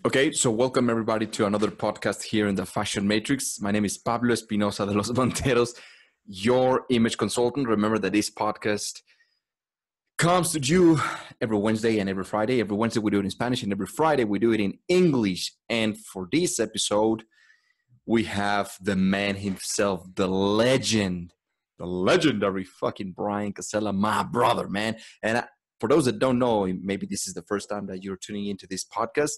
Okay, so welcome everybody to another podcast here in the Fashion Matrix. My name is Pablo Espinosa de los Monteros, your image consultant. Remember that this podcast comes to you every Wednesday and every Friday. Every Wednesday we do it in Spanish and every Friday we do it in English. And for this episode, we have the man himself, the legendary fucking Bryan Casella, my brother, man. And for those that don't know, maybe this is the first time that you're tuning into this podcast.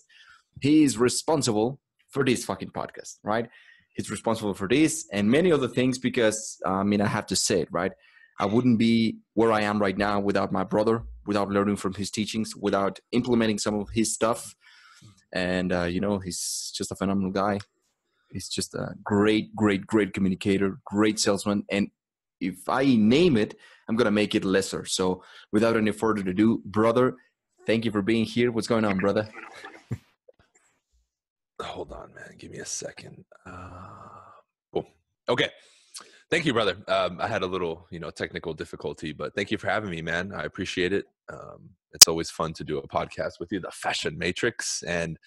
He is responsible for this fucking podcast, right? He's responsible for this and many other things because, I have to say it, right? I wouldn't be where I am right now without my brother, without learning from his teachings, without implementing some of his stuff. And, he's just a phenomenal guy. He's just a great communicator, great salesman. And if I name it, I'm going to make it lesser. So without any further ado, brother, thank you for being here. What's going on, brother? Hold on, man. Give me a second. Cool. Okay. Thank you, brother. I had a little, technical difficulty, but thank you for having me, man. I appreciate it. It's always fun to do a podcast with you, the Fashion Matrix. And,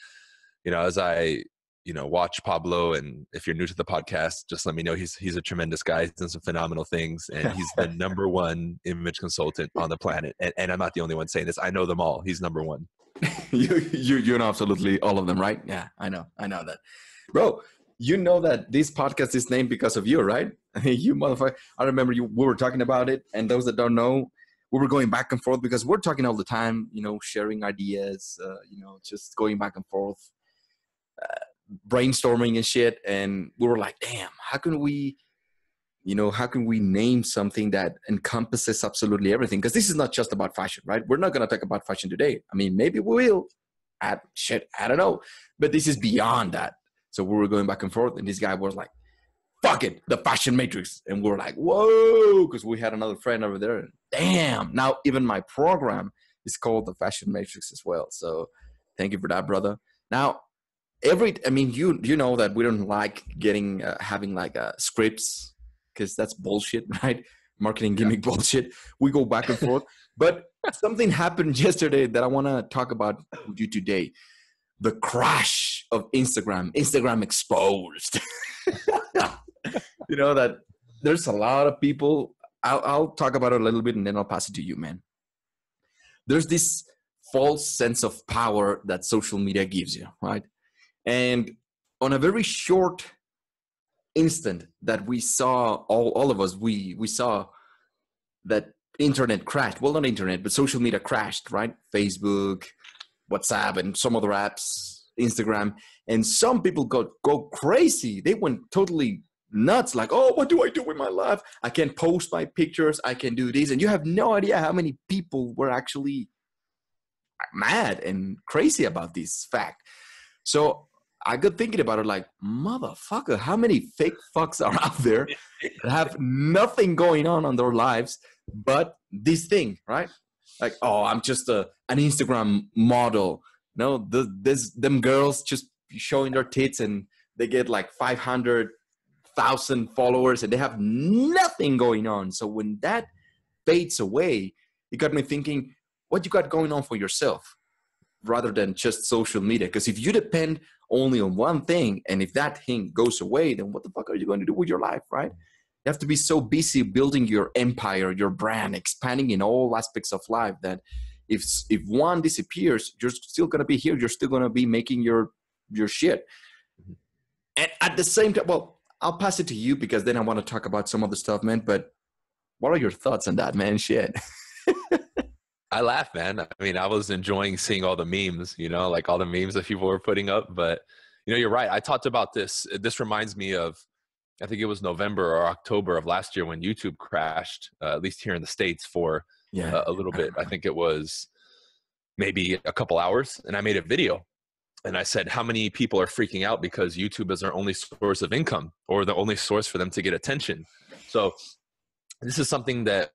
as I, watch Pablo, and if you're new to the podcast, just let me know. He's a tremendous guy. He's done some phenomenal things, and he's the number one image consultant on the planet. And I'm not the only one saying this. I know them all. He's number one. you know absolutely all of them, right? Yeah, I know that, bro. You know that this podcast is named because of you, right? You motherfucker. I remember we were talking about it, and those that don't know, we were going back and forth because we're talking all the time, sharing ideas, just going back and forth, brainstorming and shit. And we were like, damn, how can we name something that encompasses absolutely everything? Because this is not just about fashion, right? We're not going to talk about fashion today. Maybe we will. I don't know. But this is beyond that. So we were going back and forth, and this guy was like, fuck it, the Fashion Matrix. And we were like, whoa, because we had another friend over there. And damn, now even my program is called the Fashion Matrix as well. So thank you for that, brother. Now, you know that we don't like having scripts, because that's bullshit, right? Marketing gimmick bullshit. We go back and forth. But something happened yesterday that I want to talk about with you today. The crash of Instagram. Instagram exposed. That there's a lot of people. I'll talk about it a little bit and then I'll pass it to you, man. There's this false sense of power that social media gives you, right? And on a very short instant that we saw, all of us, we saw that internet crashed. Well, not internet, but social media crashed, right? Facebook, WhatsApp, and some other apps, Instagram. And some people go crazy. They went totally nuts, like, oh, what do I do with my life? I can post my pictures. I can do this. And you have no idea how many people were actually mad and crazy about this fact. So I got thinking about it like, motherfucker, how many fake fucks are out there that have nothing going on their lives but this thing, right? Like, oh, I'm just an Instagram model. No, them girls just showing their tits and they get like 500,000 followers and they have nothing going on. So when that fades away, it got me thinking, what you got going on for yourself rather than just social media? Because if you depend only on one thing, and if that thing goes away, then what the fuck are you going to do with your life, right? You have to be so busy building your empire, your brand, expanding in all aspects of life that if one disappears, you're still going to be here. You're still going to be making your shit. And at the same time, well, I'll pass it to you because then I want to talk about some other stuff, man. But what are your thoughts on that, man? Shit. I laugh, man. I was enjoying seeing all the memes, like all the memes that people were putting up. But, you're right. I talked about this. This reminds me of, I think it was November or October of last year when YouTube crashed, at least here in the States for a little bit. I think it was maybe a couple hours. And I made a video. And I said, how many people are freaking out because YouTube is their only source of income or the only source for them to get attention? So this is something that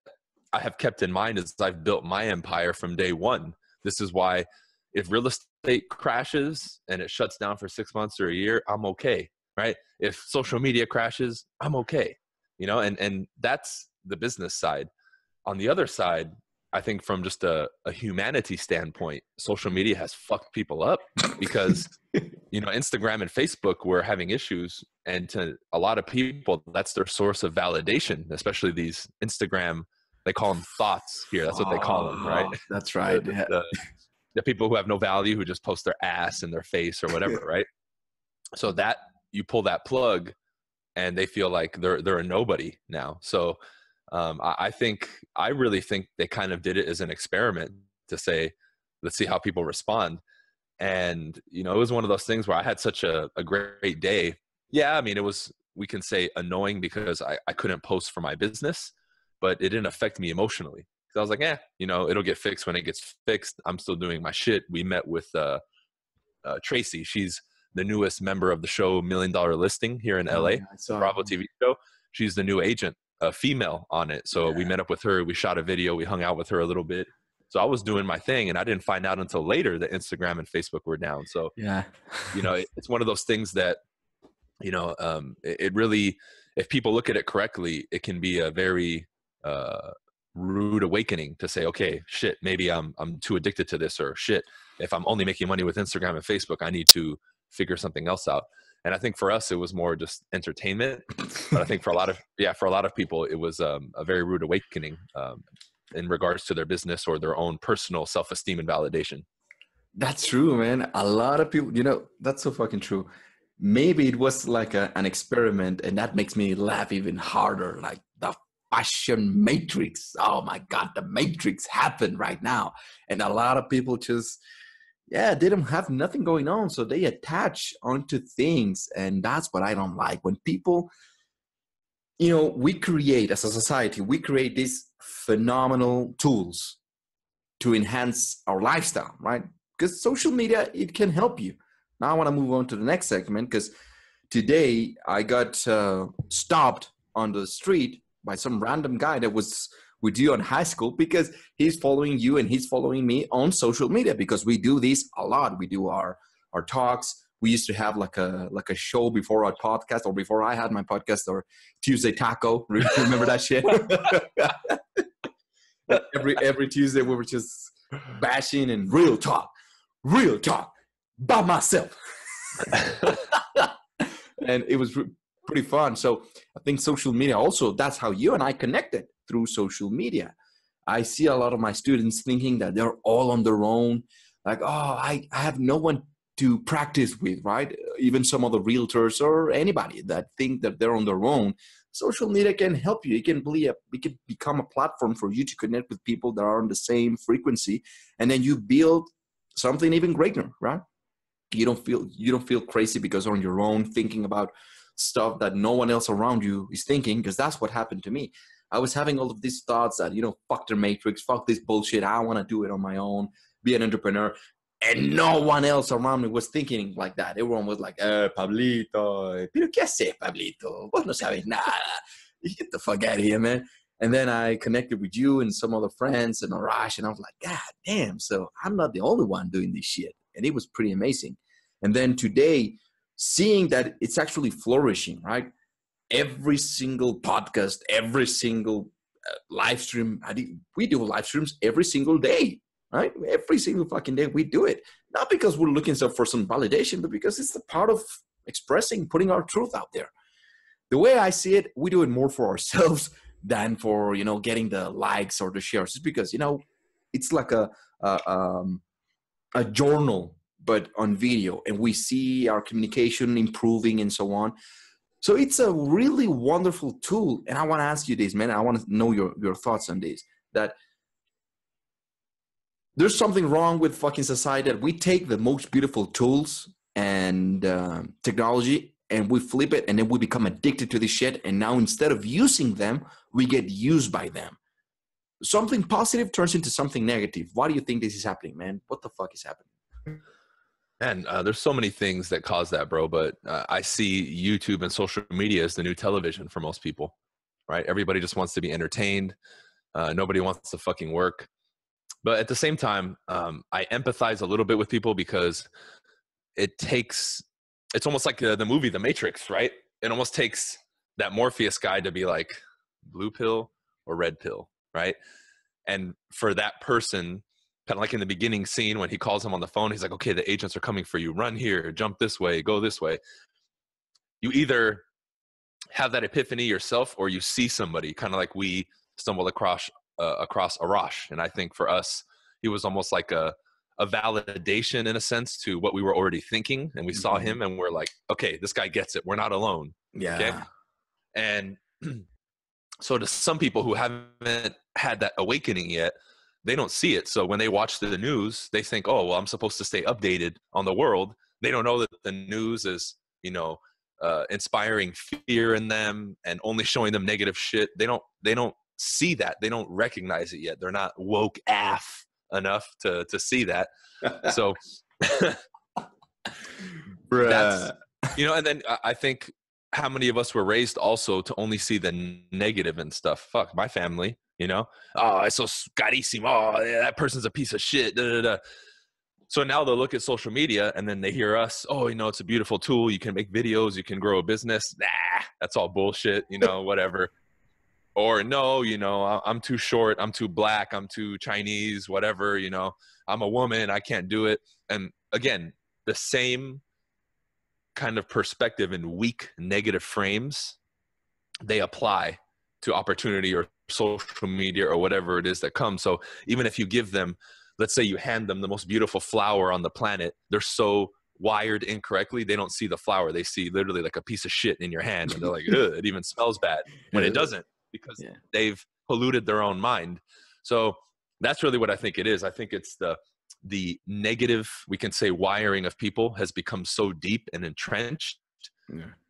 I have kept in mind as I've built my empire from day one. This is why if real estate crashes and it shuts down for 6 months or a year, I'm okay, right? If social media crashes, I'm okay, and that's the business side. On the other side, I think from just a humanity standpoint, social media has fucked people up because, you know, Instagram and Facebook were having issues. And to a lot of people, that's their source of validation, especially these Instagram, they call them thoughts here. That's what they call them, right? That's right. The people who have no value, who just post their ass and their face or whatever, right? So that you pull that plug and they feel like they're a nobody now. So I really think they kind of did it as an experiment to say, let's see how people respond. And, you know, it was one of those things where I had such a great day. Yeah, I mean, it was, we can say annoying because I couldn't post for my business, but it didn't affect me emotionally. Because I was like, you know, it'll get fixed when it gets fixed. I'm still doing my shit. We met with Tracy. She's the newest member of the show $1 Million Listing here in LA, Bravo TV show. She's the new agent, a female on it. So we met up with her. We shot a video. We hung out with her a little bit. So I was doing my thing, and I didn't find out until later that Instagram and Facebook were down. So, you know, it's one of those things that, you know, it really, if people look at it correctly, it can be a very rude awakening to say, okay, shit, maybe I'm too addicted to this, or shit, if I'm only making money with Instagram and Facebook, I need to figure something else out. And I think for us, it was more just entertainment. But I think for a lot of people, it was a very rude awakening in regards to their business or their own personal self-esteem and validation. That's true, man. A lot of people, you know, that's so fucking true. Maybe it was like an experiment, and that makes me laugh even harder. Like the fashion matrix. Oh my God, the matrix happened right now. And a lot of people just, they don't have nothing going on. So they attach onto things. And that's what I don't like. When people, you know, we create, as a society, we create these phenomenal tools to enhance our lifestyle, right? Because social media, it can help you. Now I want to move on to the next segment, because today I got stopped on the street by some random guy that was with you in high school, because he's following you and he's following me on social media, because we do this a lot. We do our talks. We used to have like a show before our podcast, or before I had my podcast, or Tuesday Taco. Remember that shit? every Tuesday we were just bashing and real talk by myself. And it was pretty fun. So I think social media also, that's how you and I connected, through social media. I see a lot of my students thinking that they're all on their own. Like, oh, I have no one to practice with, right? Even some of the realtors or anybody that think that they're on their own. Social media can help you. It can become a platform for you to connect with people that are on the same frequency. And then you build something even greater, right? You don't feel crazy because you're on your own thinking about stuff that no one else around you is thinking, because that's what happened to me. I was having all of these thoughts that, you know, fuck the matrix, fuck this bullshit. I want to do it on my own, be an entrepreneur. And no one else around me was thinking like that. Everyone was like, Pablito, pero qué haces, Pablito? Vos no sabes nada. Get the fuck out of here, man. And then I connected with you and some other friends and Arash, and I was like, God damn, so I'm not the only one doing this shit. And it was pretty amazing. And then today, seeing that it's actually flourishing, right? Every single podcast, every single live stream, we do live streams every single day, right? Every single fucking day we do it. Not because we're looking for some validation, but because it's a part of expressing, putting our truth out there. The way I see it, we do it more for ourselves than for, you know, getting the likes or the shares. It's because, you know, it's like a journal, but on video, and we see our communication improving and so on. So it's a really wonderful tool. And I want to ask you this, man. I want to know your thoughts on this, that there's something wrong with fucking society, that we take the most beautiful tools and technology and we flip it, and then we become addicted to this shit. And now instead of using them, we get used by them. Something positive turns into something negative. Why do you think this is happening, man? What the fuck is happening? And there's so many things that cause that, bro. But I see YouTube and social media as the new television for most people, right? Everybody just wants to be entertained. Nobody wants to fucking work. But at the same time, I empathize a little bit with people, because it's almost like the movie, The Matrix, right? It almost takes that Morpheus guy to be like, blue pill or red pill, right? And for that person, kind of like in the beginning scene when he calls him on the phone, he's like, okay, the agents are coming for you. Run here, jump this way, go this way. You either have that epiphany yourself or you see somebody, kind of like we stumbled across Arash. And I think for us, he was almost like a validation in a sense to what we were already thinking. And we saw him and we're like, okay, this guy gets it. We're not alone. Yeah. Okay? And so to some people who haven't had that awakening yet, they don't see it. So when they watch the news, they think, oh, well, I'm supposed to stay updated on the world. They don't know that the news is, inspiring fear in them and only showing them negative shit. They don't see that. They don't recognize it yet. They're not woke AF enough to see that. So that's, and then I think how many of us were raised also to only see the negative and stuff. Fuck my family, oh, it's so carísimo. Oh, yeah, that person's a piece of shit. Da, da, da. So now they'll look at social media and then they hear us, oh, it's a beautiful tool. You can make videos, you can grow a business. Nah, that's all bullshit, whatever. Or no, I'm too short, I'm too black, I'm too Chinese, whatever, I'm a woman, I can't do it. And again, the same kind of perspective and weak negative frames, they apply to opportunity or social media or whatever it is that comes. So even if you give them, let's say you hand them the most beautiful flower on the planet, they're so wired incorrectly, they don't see the flower. They see literally like a piece of shit in your hand and they're like, ugh, it even smells bad when it doesn't, because they've polluted their own mind. So that's really what I think it is. I think it's the negative, we can say, wiring of people has become so deep and entrenched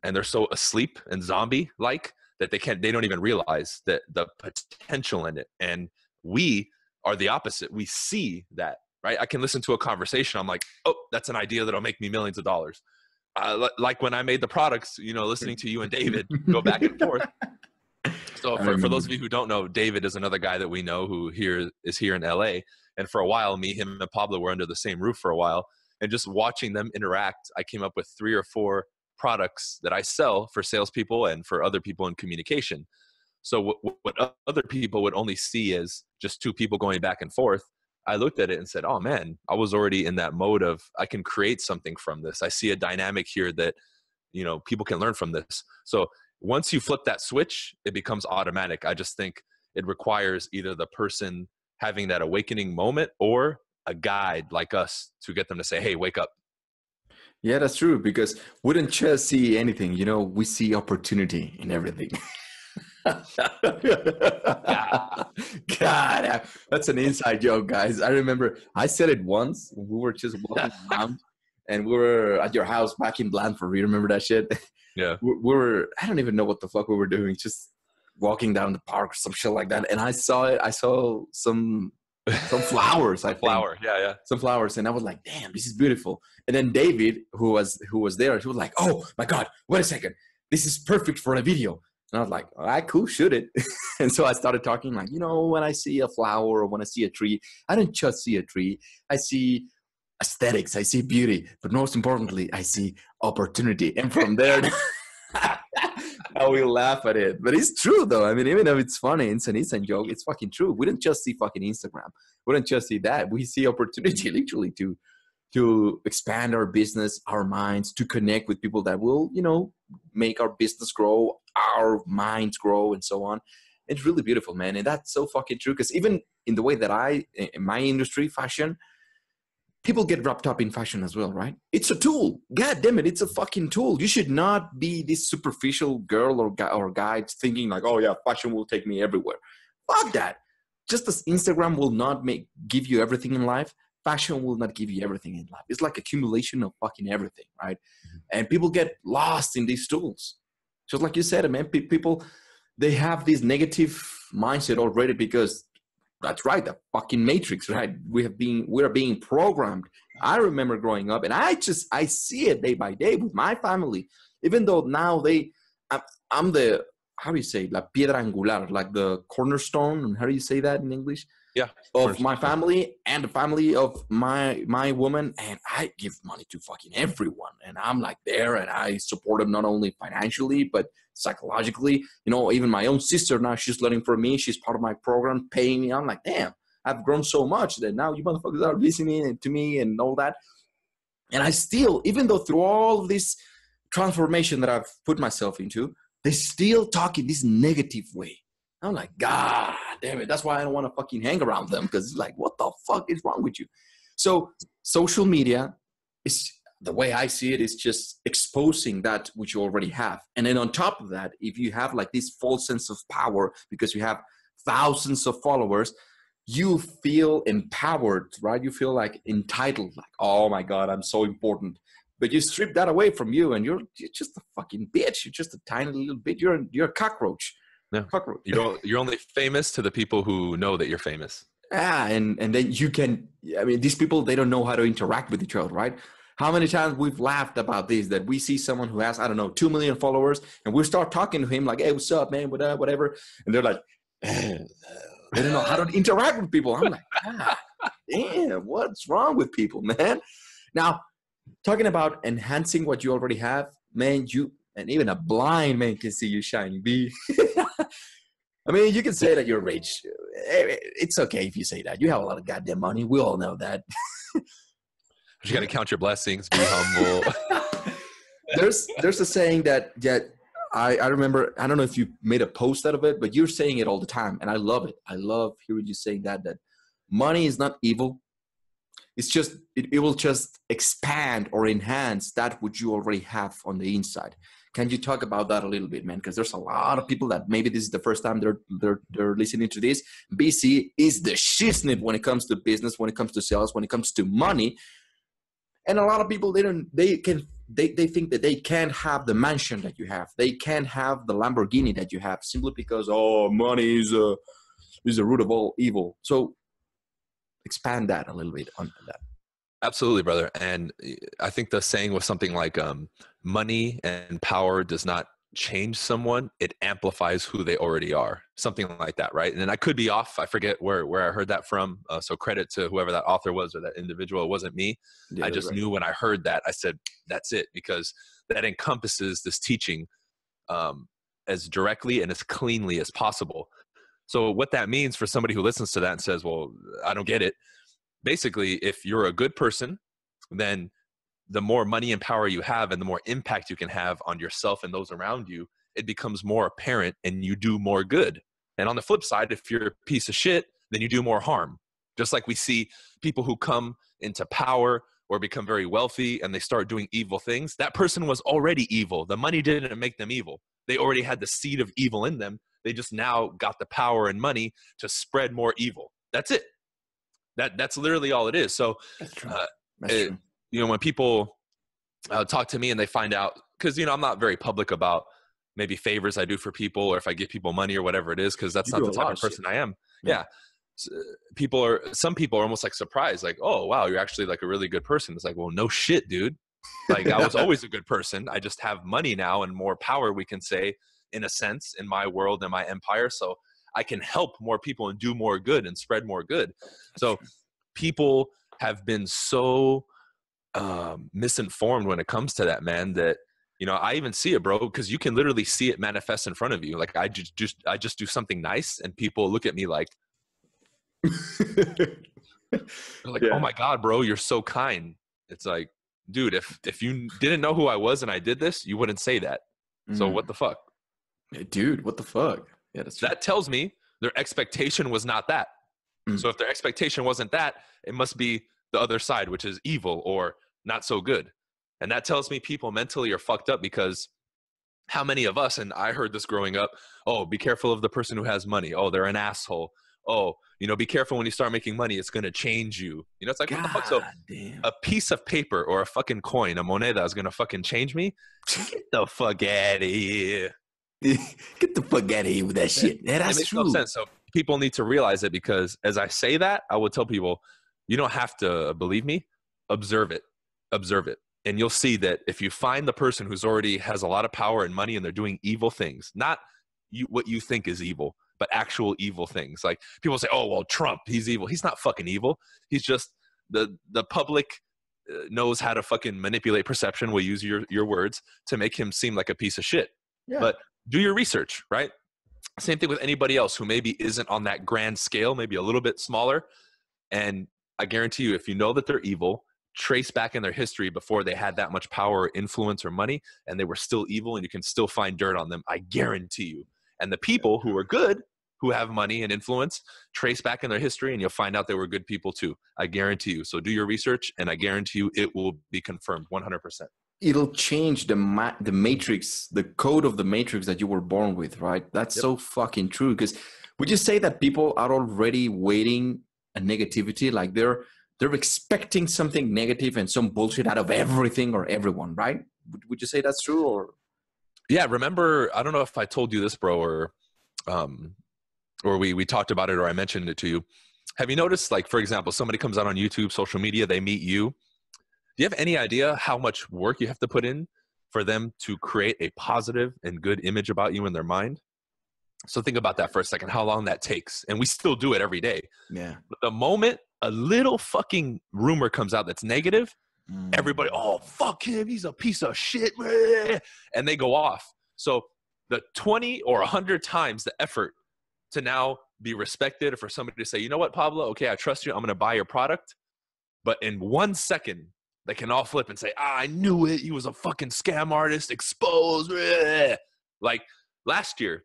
and they're so asleep and zombie-like that they don't even realize that the potential in it. And we are the opposite. We see that, right? I can listen to a conversation. I'm like, oh, that's an idea that'll make me millions of dollars. Like when I made the products, listening to you and David go back and forth. So for those of you who don't know, David is another guy that we know who is here in LA. And for a while, me, him, and Pablo were under the same roof for a while. And just watching them interact, I came up with 3 or 4 products that I sell for salespeople and for other people in communication. So what other people would only see as just 2 people going back and forth, I looked at it and said, oh man, I was already in that mode of I can create something from this. I see a dynamic here that, people can learn from this. So once you flip that switch, it becomes automatic. I just think it requires either the person having that awakening moment or a guide like us to get them to say, hey, wake up. Yeah, that's true. Because we don't just see anything, we see opportunity in everything. God, that's an inside joke, guys. I remember I said it once when we were just walking around and we were at your house back in Blandford. You remember that shit? Yeah. We were, I don't even know what the fuck we were doing, just walking down the park or some shit like that. And I saw it. I saw some flowers. Some flowers. And I was like, damn, this is beautiful. And then David, who was there, he was like, oh my God, wait a second. This is perfect for a video. And I was like, all right, cool, shoot it. And so I started talking like, when I see a flower or when I see a tree, I don't just see a tree. I see aesthetics, I see beauty, but most importantly, I see opportunity. And from there, I will laugh at it. But it's true though. I mean, even if it's funny, it's an inside joke, it's fucking true. We don't just see fucking Instagram. We don't just see that. We see opportunity literally to expand our business, our minds, to connect with people that will, make our business grow, our minds grow, and so on. It's really beautiful, man. And that's so fucking true. Because even in the way that in my industry, fashion, people get wrapped up in fashion as well, right? It's a tool. God damn it, it's a fucking tool. You should not be this superficial girl or guy thinking like, oh yeah, fashion will take me everywhere. Fuck that. Just as Instagram will not give you everything in life, fashion will not give you everything in life. It's like accumulation of fucking everything, right? Mm-hmm. And people get lost in these tools. Just like you said, man, people, they have this negative mindset already because that's right, the fucking matrix, right? We are being programmed. I remember growing up and I see it day by day with my family, even though now I'm the, how do you say, la piedra angular, like the cornerstone. How do you say that in English? Yeah. of my family and the family of my woman, and I give money to fucking everyone, and I'm like there, and I support them not only financially but psychologically. You know, even my own sister now, she's learning from me. She's part of my program, paying me. I'm like, damn, I've grown so much that now you motherfuckers are listening to me and all that. And I still, even though through all of this transformation that I've put myself into, they still talk in this negative way. I'm like, God damn it. That's why I don't want to fucking hang around them, because it's like, what the fuck is wrong with you? So social media is, the way I see it, is just exposing that which you already have. And then on top of that, if you have like this false sense of power because you have thousands of followers, you feel empowered, right? You feel like entitled, like, oh my God, I'm so important. But you strip that away from you, and you're just a fucking bitch. You're just a tiny little bit. You're a cockroach. Yeah. Cockroach. You're only famous to the people who know that you're famous. Yeah, and then you can, I mean, these people, they don't know how to interact with each other, right? How many times we've laughed about this, that we see someone who has, I don't know, 2 million followers, and we start talking to him like, hey, what's up, man, whatever. And they're like, they don't know how to interact with people. I'm like, God damn, what's wrong with people, man? Now, talking about enhancing what you already have, man, and even a blind man can see you shining, B. I mean, you can say that you're rich. It's okay if you say that. You have a lot of goddamn money. We all know that. You got to count your blessings, be humble. There's a saying that I remember, I don't know if you made a post out of it, but you're saying it all the time, and I love it. I love hearing you saying that money is not evil. It's just, it will just expand or enhance that which you already have on the inside. Can you talk about that a little bit, man? Because there's a lot of people that maybe this is the first time they're listening to this. BC is the shiznit when it comes to business, when it comes to sales, when it comes to money. And a lot of people, they think that they can't have the mansion that you have. They can't have the Lamborghini that you have simply because, oh, money is the root of all evil. So expand that a little bit on that. Absolutely, brother. And I think the saying was something like, money and power does not change someone. It amplifies who they already are. Something like that, right? And I could be off. I forget where I heard that from. So credit to whoever that author was or that individual. It wasn't me. Yeah, I just knew when I heard that, I said, that's it, because that encompasses this teaching as directly and as cleanly as possible. So what that means for somebody who listens to that and says, well, I don't get it. Basically, if you're a good person, then the more money and power you have and the more impact you can have on yourself and those around you, it becomes more apparent and you do more good. And on the flip side, if you're a piece of shit, then you do more harm. Just like we see people who come into power or become very wealthy and they start doing evil things, that person was already evil. The money didn't make them evil. They already had the seed of evil in them. They just now got the power and money to spread more evil. That's it. That's literally all it is. So, that's true. True. You know, when people talk to me and they find out, because, you know, I'm not very public about maybe favors I do for people or if I give people money or whatever it is, because that's not the type of person I am. Yeah. So some people are almost like surprised, like, oh, wow, you're actually like a really good person. It's like, well, no shit, dude. Like I was always a good person. I just have money now and more power, we can say, in a sense, in my world and my empire. So I can help more people and do more good and spread more good. So people have been so misinformed when it comes to that, man, that, you know, I even see it, bro, because you can literally see it manifest in front of you. Like I just do something nice and people look at me like, they're like, oh my God, bro, you're so kind. It's like, dude, if you didn't know who I was and I did this, you wouldn't say that. So what the fuck? Dude, what the fuck? Yeah, that tells me their expectation was not that. So if their expectation wasn't that, it must be the other side, which is evil or not so good. And that tells me people mentally are fucked up, because how many of us, and I heard this growing up, oh, be careful of the person who has money. Oh, they're an asshole. Oh, you know, be careful when you start making money. It's going to change you. You know, it's like, what the fuck? So a piece of paper or a fucking coin, a moneda, is going to fucking change me? Get the fuck out of here. Get the fuck out of here with that shit. Yeah, that's makes true. No sense. So people need to realize it, because as I say that, I would tell people, you don't have to believe me. Observe it. And you'll see that if you find the person who's already has a lot of power and money and they're doing evil things, not what you think is evil, but actual evil things. Like people say, oh, well, Trump, he's evil. He's not fucking evil. He's just the public knows how to fucking manipulate perception. We'll use your words to make him seem like a piece of shit. Yeah. But do your research, right? Same thing with anybody else who maybe isn't on that grand scale, maybe a little bit smaller. And I guarantee you, if you know that they're evil, trace back in their history before they had that much power or influence or money, and they were still evil, and you can still find dirt on them. I guarantee you. And the people who are good, who have money and influence, trace back in their history, and you'll find out they were good people too. I guarantee you. So do your research, and I guarantee you it will be confirmed 100%. It'll change the matrix, the code of the matrix that you were born with, right? That's so fucking true. Because would you say that people are already waiting a negativity? Like they're expecting something negative and some bullshit out of everything or everyone, right? Would you say that's true? Or yeah, remember, I don't know if I told you this, bro, or we talked about it, or I mentioned it to you. Have you noticed, like, for example, somebody comes out on YouTube, social media, they meet you. Do you have any idea how much work you have to put in for them to create a positive and good image about you in their mind? So think about that for a second, how long that takes. And we still do it every day. Yeah. But the moment a little fucking rumor comes out that's negative, everybody, oh, fuck him, he's a piece of shit, and they go off. So the 20 or 100 times the effort to now be respected, or for somebody to say, you know what, Pablo, okay, I trust you, I'm going to buy your product. But in 1 second, they can all flip and say, I knew it, he was a fucking scam artist, exposed. Like last year,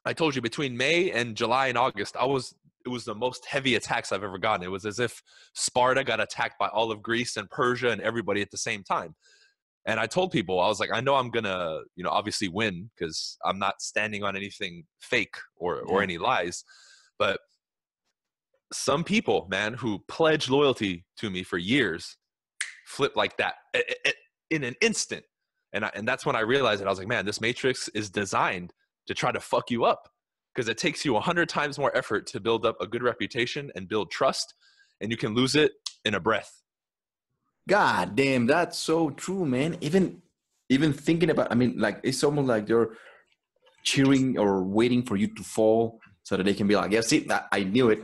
I told you, between May and July and August, it was the most heavy attacks I've ever gotten. It was as if Sparta got attacked by all of Greece and Persia and everybody at the same time. And I told people, I was like, I know I'm going to, obviously win, because I'm not standing on anything fake or any lies. But some people, man, who pledged loyalty to me for years flip like that in an instant. And that's when I realized that. I was like, man, this matrix is designed to try to fuck you up, because it takes you 100 times more effort to build up a good reputation and build trust, and you can lose it in a breath. God damn, that's so true, man. Even thinking about, like, it's almost like they're cheering or waiting for you to fall so that they can be like, yeah, see, I knew it.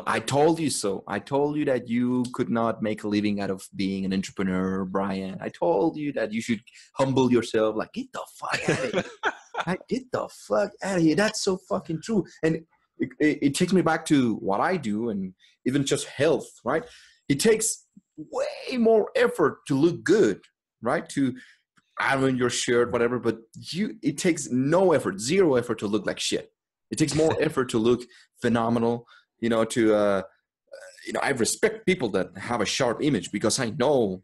I told you so. I told you that you could not make a living out of being an entrepreneur, Bryan. I told you that you should humble yourself. Like, get the fuck out of here. Get the fuck out of here. That's so fucking true. And it takes me back to what I do, and even just health, right? It takes way more effort to look good, right? To iron your shirt, whatever, but it takes no effort, zero effort to look like shit. It takes more effort to look phenomenal, I respect people that have a sharp image, because I know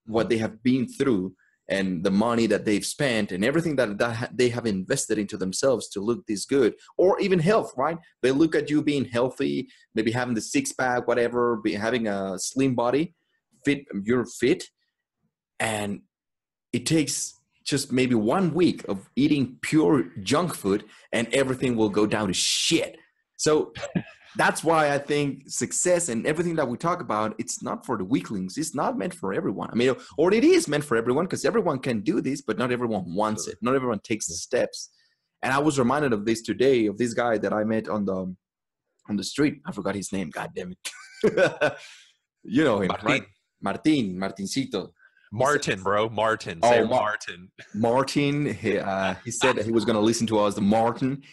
what they have been through and the money that they've spent and everything that they have invested into themselves to look this good. Or even health, right? They look at you being healthy, maybe having the six pack, whatever, having a slim body, you're fit. And it takes just maybe 1 week of eating pure junk food and everything will go down to shit. So that's why I think success and everything that we talk about, it's not for the weaklings. It's not meant for everyone. Or it is meant for everyone, because everyone can do this, but not everyone wants it. Not everyone takes the steps. And I was reminded of this today, of this guy that I met on the street. I forgot his name. God damn it. You know him, Martin. Right? Martincito. Martin, bro. Martin. Say Martin. Martin. He said that he was going to listen to us. Martin.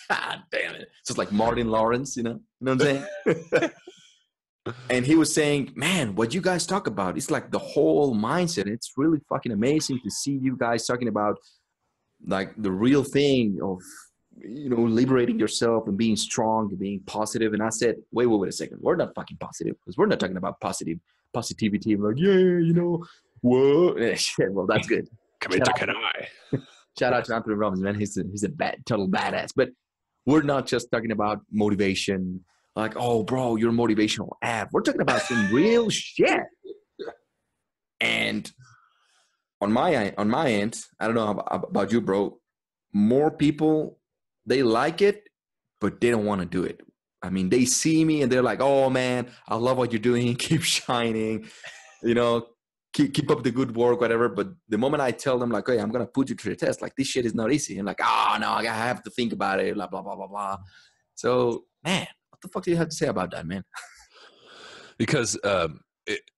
God damn it. It's just like Martin Lawrence, you know what I'm saying? And he was saying, man, what you guys talk about, it's like the whole mindset. It's really fucking amazing to see you guys talking about like the real thing of, liberating yourself and being strong and being positive. And I said, wait a second. We're not fucking positive, because we're not talking about positivity. We're like, whoa. Shit, well, that's good. Shout out to Anthony Robbins, man. He's a total badass. But we're not just talking about motivation. Like, oh, bro, you're a motivational app. We're talking about some real shit. And on my end, I don't know about you, bro. More people, they like it, but they don't want to do it. They see me and they're like, oh, man, I love what you're doing. Keep shining. keep up the good work, whatever. But the moment I tell them like, hey, I'm going to put you to the test, like this shit is not easy. And like, oh no, I have to think about it, blah, blah, blah, blah, blah. So man, what the fuck do you have to say about that, man? Because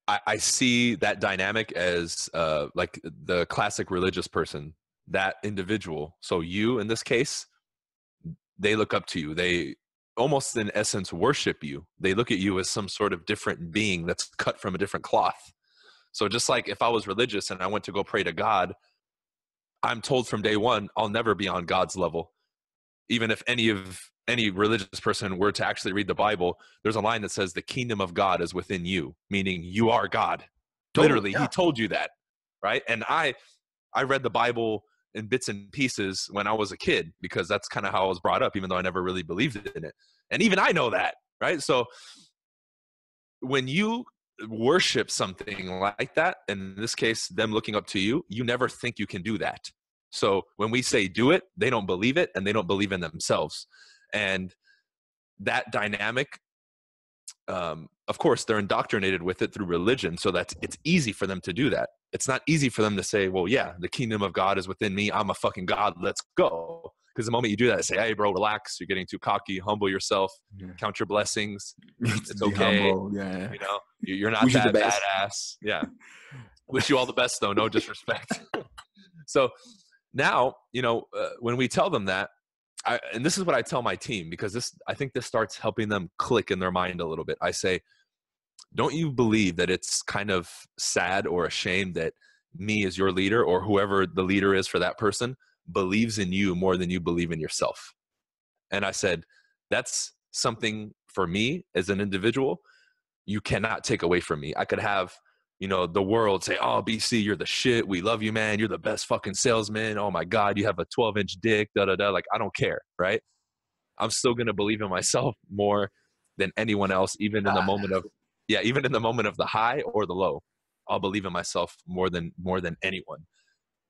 I see that dynamic as like the classic religious person, that individual. So you, in this case, they look up to you. They almost in essence worship you. They look at you as some sort of different being that's cut from a different cloth. So just like if I was religious and I went to go pray to God, I'm told from day one, I'll never be on God's level. Even if any religious person were to actually read the Bible, there's a line that says the kingdom of God is within you, meaning you are God. Literally, yeah. He told you that, right? And I read the Bible in bits and pieces when I was a kid, because that's kind of how I was brought up, even though I never really believed in it. And even I know that, right? So when you worship something like that, in this case, them looking up to you, you never think you can do that. So when we say do it, they don't believe it, and they don't believe in themselves. And that dynamic, of course, they're indoctrinated with it through religion, so that it's easy for them to do that. It's not easy for them to say, well, yeah, the kingdom of God is within me. I'm a fucking God. Let's go. Because the moment you do that, say, hey, bro, relax. You're getting too cocky. Humble yourself. Yeah. Count your blessings. It's okay. Humble. Yeah. You know, you're not that badass. Yeah. Wish you all the best, though. No disrespect. So now, you know, when we tell them that, and this is what I tell my team, because I think this starts helping them click in their mind a little bit. I say, don't you believe that it's kind of sad or a shame that me as your leader, or whoever the leader is for that person, believes in you more than you believe in yourself? And I said, that's something for me as an individual you cannot take away from me. I could have, you know, the world say, oh, BC, you're the shit. We love you, man. You're the best fucking salesman. Oh my God, you have a 12-inch dick, da, da, da. Like, I don't care, right? I'm still going to believe in myself more than anyone else, even in the moment of, even in the moment of the high or the low. I'll believe in myself more than anyone.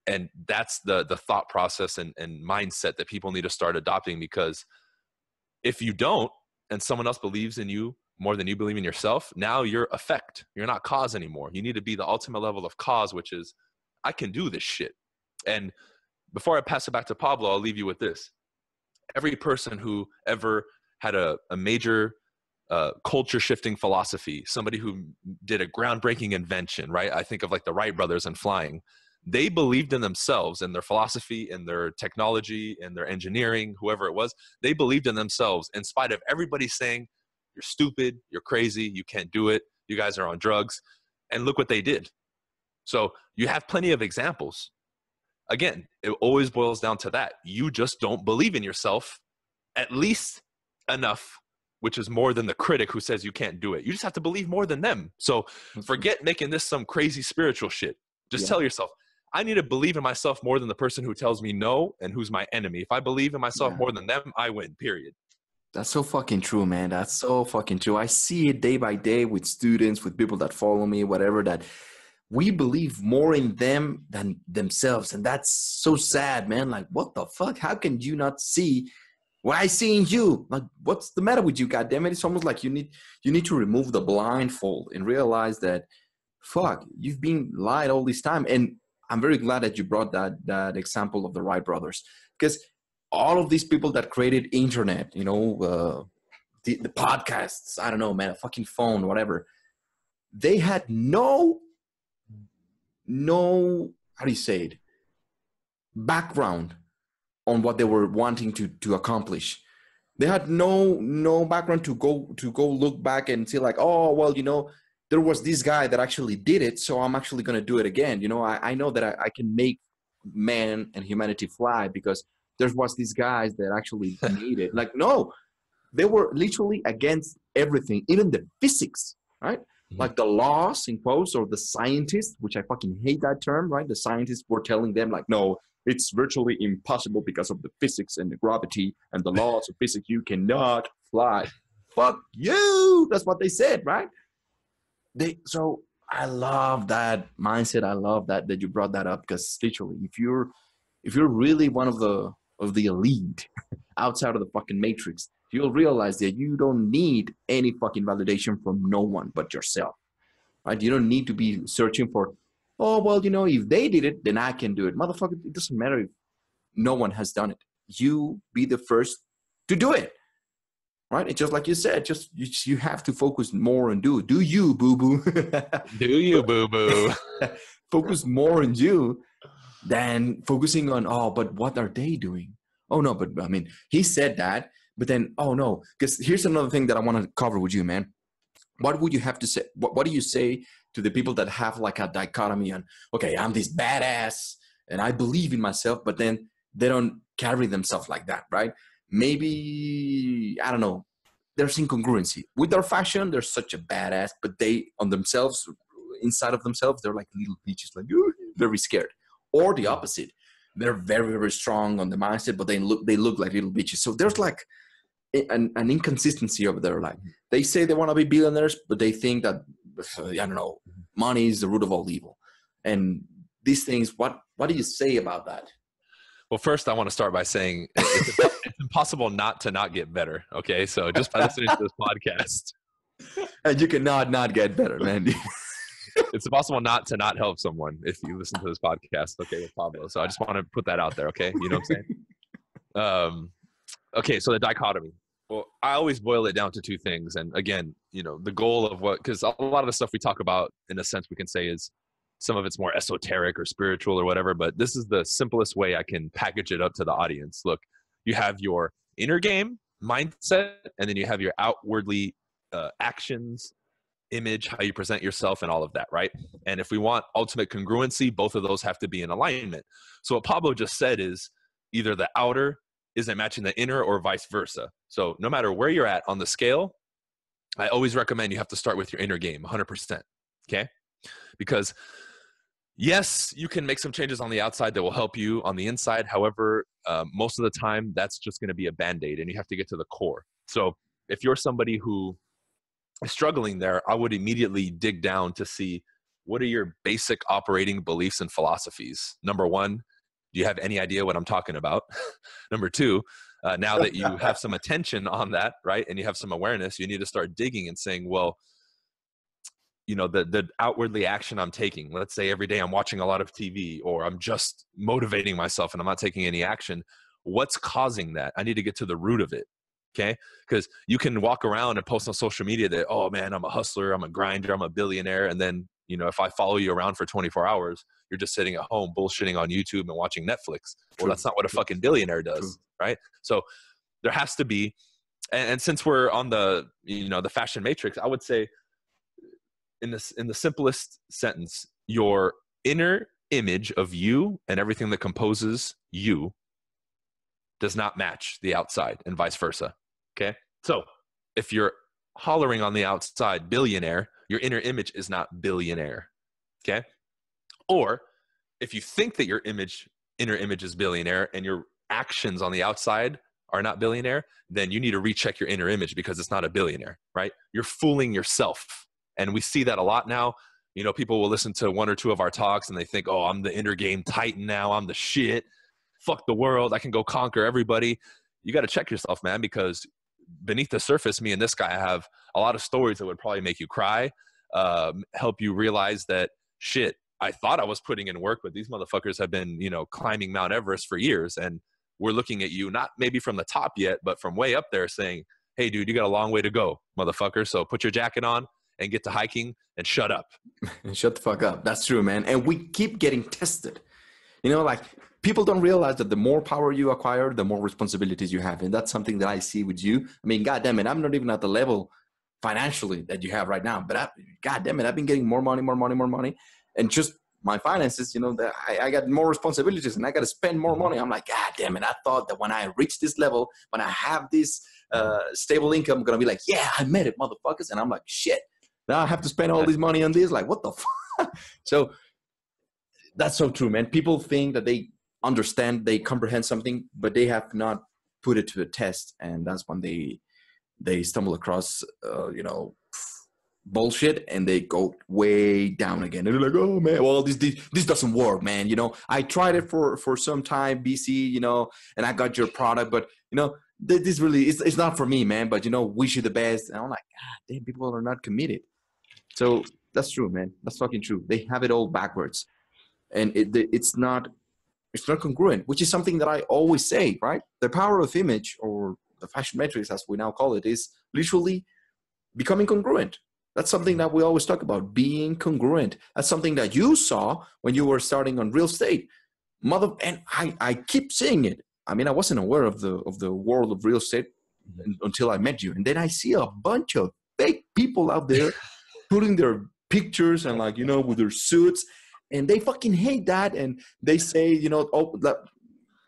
And that's the thought process and mindset that people need to start adopting, because if you don't, and someone else believes in you more than you believe in yourself, now you're effect. You're not cause anymore. You need to be the ultimate level of cause, which is, I can do this shit. And before I pass it back to Pablo, I'll leave you with this. Every person who ever had a major culture shifting philosophy, somebody who did a groundbreaking invention, right? I think of like the Wright brothers and flying. They believed in themselves and their philosophy and their technology and their engineering, whoever it was. They believed in themselves in spite of everybody saying, you're stupid, you're crazy, you can't do it, you guys are on drugs. And look what they did. So you have plenty of examples. Again, it always boils down to that. You just don't believe in yourself, at least enough, which is more than the critic who says you can't do it. You just have to believe more than them. So forget making this some crazy spiritual shit. Just tell yourself, I need to believe in myself more than the person who tells me no and who's my enemy. If I believe in myself more than them, I win, period. That's so fucking true, man. That's so fucking true. I see it day by day with students, with people that follow me, whatever, that we believe more in them than themselves. And that's so sad, man. Like, what the fuck? How can you not see what I see in you? Like, what's the matter with you? God damn it. It's almost like you need to remove the blindfold and realize that, fuck, you've been lied all this time. And I'm very glad that you brought that example of the Wright brothers, because all of these people that created internet, you know, the podcasts, I don't know, man, a fucking phone, whatever, they had no, how do you say it, background on what they were wanting to accomplish. They had no background to go look back and say like, oh, well, you know, there was this guy that actually did it, so I'm actually going to do it again. You know, I know that I can make man and humanity fly because there was these guys that actually made it. Like, no, they were literally against everything, even the physics, right? Mm-hmm. Like the laws imposed, or the scientists, which I fucking hate that term, right? The scientists were telling them like, no, it's virtually impossible because of the physics and the gravity and the laws of physics. You cannot fly. Fuck you. That's what they said, right? So I love that mindset. I love that you brought that up, because literally, if you're really one of the elite outside of the fucking matrix, you'll realize that you don't need any fucking validation from no one but yourself, right? You don't need to be searching for oh, well, if they did it, then I can do it. Motherfucker, it doesn't matter if no one has done it. You be the first to do it. Right? It's just like you said, you have to focus more on do you, boo-boo. Do you, boo-boo. Focus more on you than focusing on, but what are they doing? Oh, no, but I mean, he said that, but then, oh, no, because here's another thing that I want to cover with you, man. What would you have to say? What do you say to the people that have like a dichotomy on, okay, I'm this badass and I believe in myself, but then they don't carry themselves like that, right? Maybe, I don't know, there's incongruency. With their fashion, they're such a badass, but they, on themselves, inside of themselves, they're like little bitches, like, very scared. Or the opposite. They're very, very strong on the mindset, but they look like little bitches. So there's like an inconsistency over there. Like, they say they want to be billionaires, but they think that, I don't know, money is the root of all evil. And these things, what do you say about that? Well, first, I want to start by saying it's impossible not get better. Okay, so just by listening to this podcast, and you cannot not get better, man. It's impossible not help someone if you listen to this podcast. Okay, with Pablo. So I just want to put that out there. Okay, you know what I'm saying? Okay, so the dichotomy. Well, I always boil it down to two things, and again, the goal of because a lot of the stuff we talk about, in a sense, we can say is. Some of it's more esoteric or spiritual or whatever, but this is the simplest way I can package it up to the audience. Look, you have your inner game mindset, and then you have your outwardly actions, image, how you present yourself, and all of that, right? And if we want ultimate congruency, both of those have to be in alignment. So what Pablo just said is either the outer isn't matching the inner or vice versa. So no matter where you're at on the scale, I always recommend you have to start with your inner game, 100%, okay? Because yes, you can make some changes on the outside that will help you on the inside. However, most of the time, that's just going to be a Band-Aid, and you have to get to the core. So if you're somebody who is struggling there, I would immediately dig down to see what are your basic operating beliefs and philosophies. Number one, do you have any idea what I'm talking about? Number two, now that you have some attention on that, right, and you have some awareness, you need to start digging and saying, well, the outwardly action I'm taking, let's say every day I'm watching a lot of TV or I'm just motivating myself and I'm not taking any action. What's causing that? I need to get to the root of it. Okay. Because you can walk around and post on social media that, oh man, I'm a hustler, I'm a grinder, I'm a billionaire. And then, if I follow you around for 24 hours, you're just sitting at home bullshitting on YouTube and watching Netflix. Well, that's not what a fucking billionaire does. Right. So there has to be, and since we're on the, the fashion matrix, I would say, in the simplest sentence, your inner image of you and everything that composes you does not match the outside and vice versa. Okay. So if you're hollering on the outside billionaire, your inner image is not billionaire. Okay. Or if you think that your inner image is billionaire and your actions on the outside are not billionaire, then you need to recheck your inner image because it's not a billionaire, right? You're fooling yourself. And we see that a lot now. People will listen to one or two of our talks and they think, oh, I'm the inner game titan now. I'm the shit. Fuck the world. I can go conquer everybody. You got to check yourself, man, because beneath the surface, me and this guy have a lot of stories that would probably make you cry, help you realize that, shit, I thought I was putting in work, but these motherfuckers have been, climbing Mount Everest for years. And we're looking at you, not maybe from the top yet, but from way up there saying, hey, dude, you got a long way to go, motherfucker. So put your jacket on and get to hiking and shut up. Shut the fuck up. That's true, man. And we keep getting tested. Like people don't realize that the more power you acquire, the more responsibilities you have. And that's something that I see with you. I mean, God damn it, I'm not even at the level financially that you have right now, but God damn it, I've been getting more money. And just my finances, that I got more responsibilities and I got to spend more money. I'm like, God damn it. I thought that when I reach this level, when I have this stable income, I'm going to be like, yeah, I made it, motherfuckers. And I'm like, shit. Now I have to spend all this money on this. Like, what the fuck? So that's so true, man. People think that they understand, they comprehend something, but they have not put it to a test. And that's when they stumble across, bullshit and they go way down again. And they're like, oh man, well, this doesn't work, man. I tried it for some time, BC, and I got your product, but, this really, it's not for me, man. But, wish you the best. And I'm like, God damn, people are not committed. So that's true, man. That's fucking true. They have it all backwards, and it's not congruent, which is something that I always say, right? The power of image, or the fashion metrics, as we now call it, is literally becoming congruent. That's something that we always talk about, being congruent. That's something that you saw when you were starting on real estate. And I keep saying it. I mean, I wasn't aware of the world of real estate until I met you. And then I see a bunch of fake people out there putting their pictures and, like, you know, with their suits, and they fucking hate that. And they say, you know,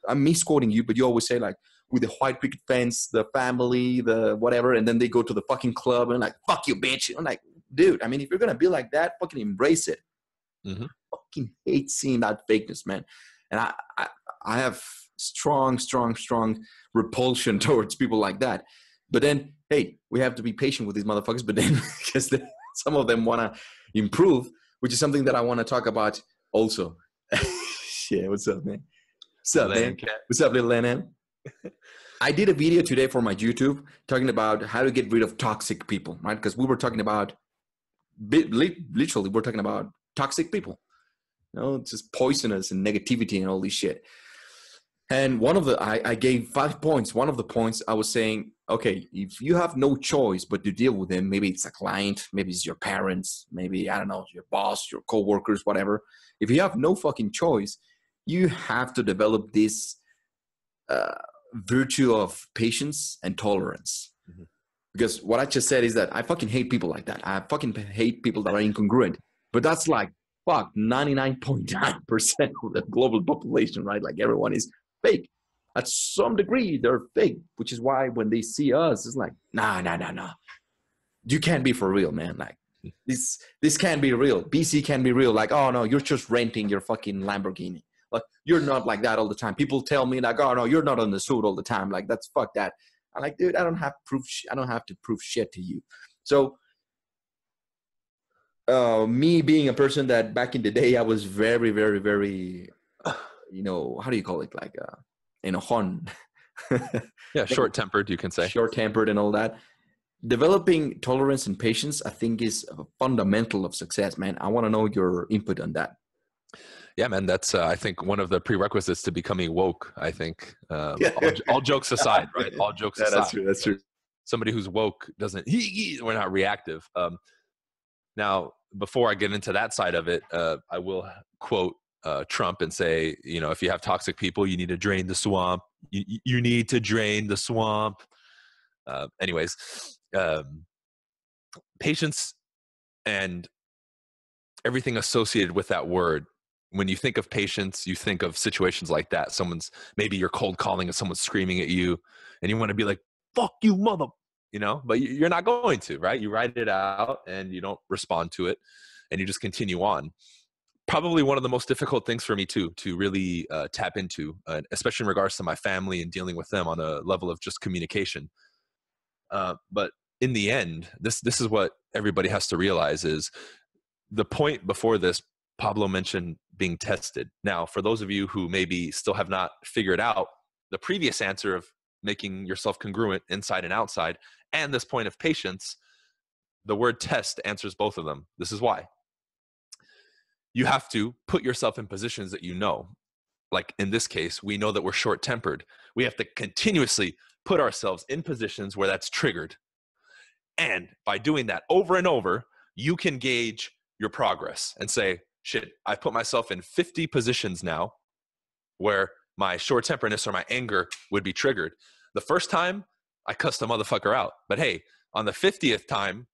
I'm misquoting you, but you always say, like, with the white picket fence, the family, the whatever, and then they go to the fucking club and, like, fuck you, bitch. I'm like, dude, I mean, if you're gonna be like that, fucking embrace it. Mm-hmm. Fucking hate seeing that fakeness, man. And I have strong repulsion towards people like that. But then, hey, we have to be patient with these motherfuckers. But then, because some of them want to improve, which is something that I want to talk about also. Yeah, what's up, man? What's up, man? What's up, little NM? I did a video today for my YouTube talking about how to get rid of toxic people, right? Because we were talking about, literally, we're talking about toxic people. You know, it's just poisonous and negativity and all this shit. And I gave 5 points. One of the points I was saying, okay, if you have no choice but to deal with them, maybe it's a client, maybe it's your parents, maybe, I don't know, your boss, your coworkers, whatever. If you have no fucking choice, you have to develop this virtue of patience and tolerance. Mm-hmm. Because what I just said is that I fucking hate people like that. I fucking hate people that are incongruent. But that's like, fuck, 99.9% of the global population, right? Like, everyone is fake. At some degree, they're fake, which is why when they see us, it's like, nah. You can't be for real, man. Like, this can't be real. BC can't be real. Like, oh, no, you're just renting your fucking Lamborghini. Like, you're not like that all the time. People tell me, like, oh, no, you're not on the suit all the time. Like, that's fuck that. I'm like, dude, I don't have proof. I don't have to prove shit to you. So, me being a person that back in the day, I was very, very, very, you know, how do you call it? Like, hon. Yeah, short-tempered, you can say. Short-tempered and all that. Developing tolerance and patience, I think, is a fundamental of success, man. I want to know your input on that. Yeah, man, that's, I think, one of the prerequisites to becoming woke, I think. All jokes aside, right? All jokes aside. That's true. Somebody who's woke doesn't, we're not reactive. Now, before I get into that side of it, I will quote Trump and say, you know, if you have toxic people, you need to drain the swamp. You need to drain the swamp. Anyways, patience and everything associated with that word. When you think of patience, you think of situations like that. Maybe you're cold calling and someone's screaming at you and you want to be like, fuck you, mother, you know, but you're not going to, right? You write it out and you don't respond to it and you just continue on. Probably one of the most difficult things for me too, to really tap into, especially in regards to my family and dealing with them on a level of just communication. But in the end, this is what everybody has to realize is the point before this. Pablo mentioned being tested. Now, for those of you who maybe still have not figured out the previous answer of making yourself congruent inside and outside, and this point of patience, the word test answers both of them. This is why. You have to put yourself in positions that you know. Like in this case, we know that we're short-tempered. We have to continuously put ourselves in positions where that's triggered. And by doing that over and over, you can gauge your progress and say, shit, I've put myself in 50 positions now where my short-temperedness or my anger would be triggered. The first time, I cussed a motherfucker out. But hey, on the 50th time,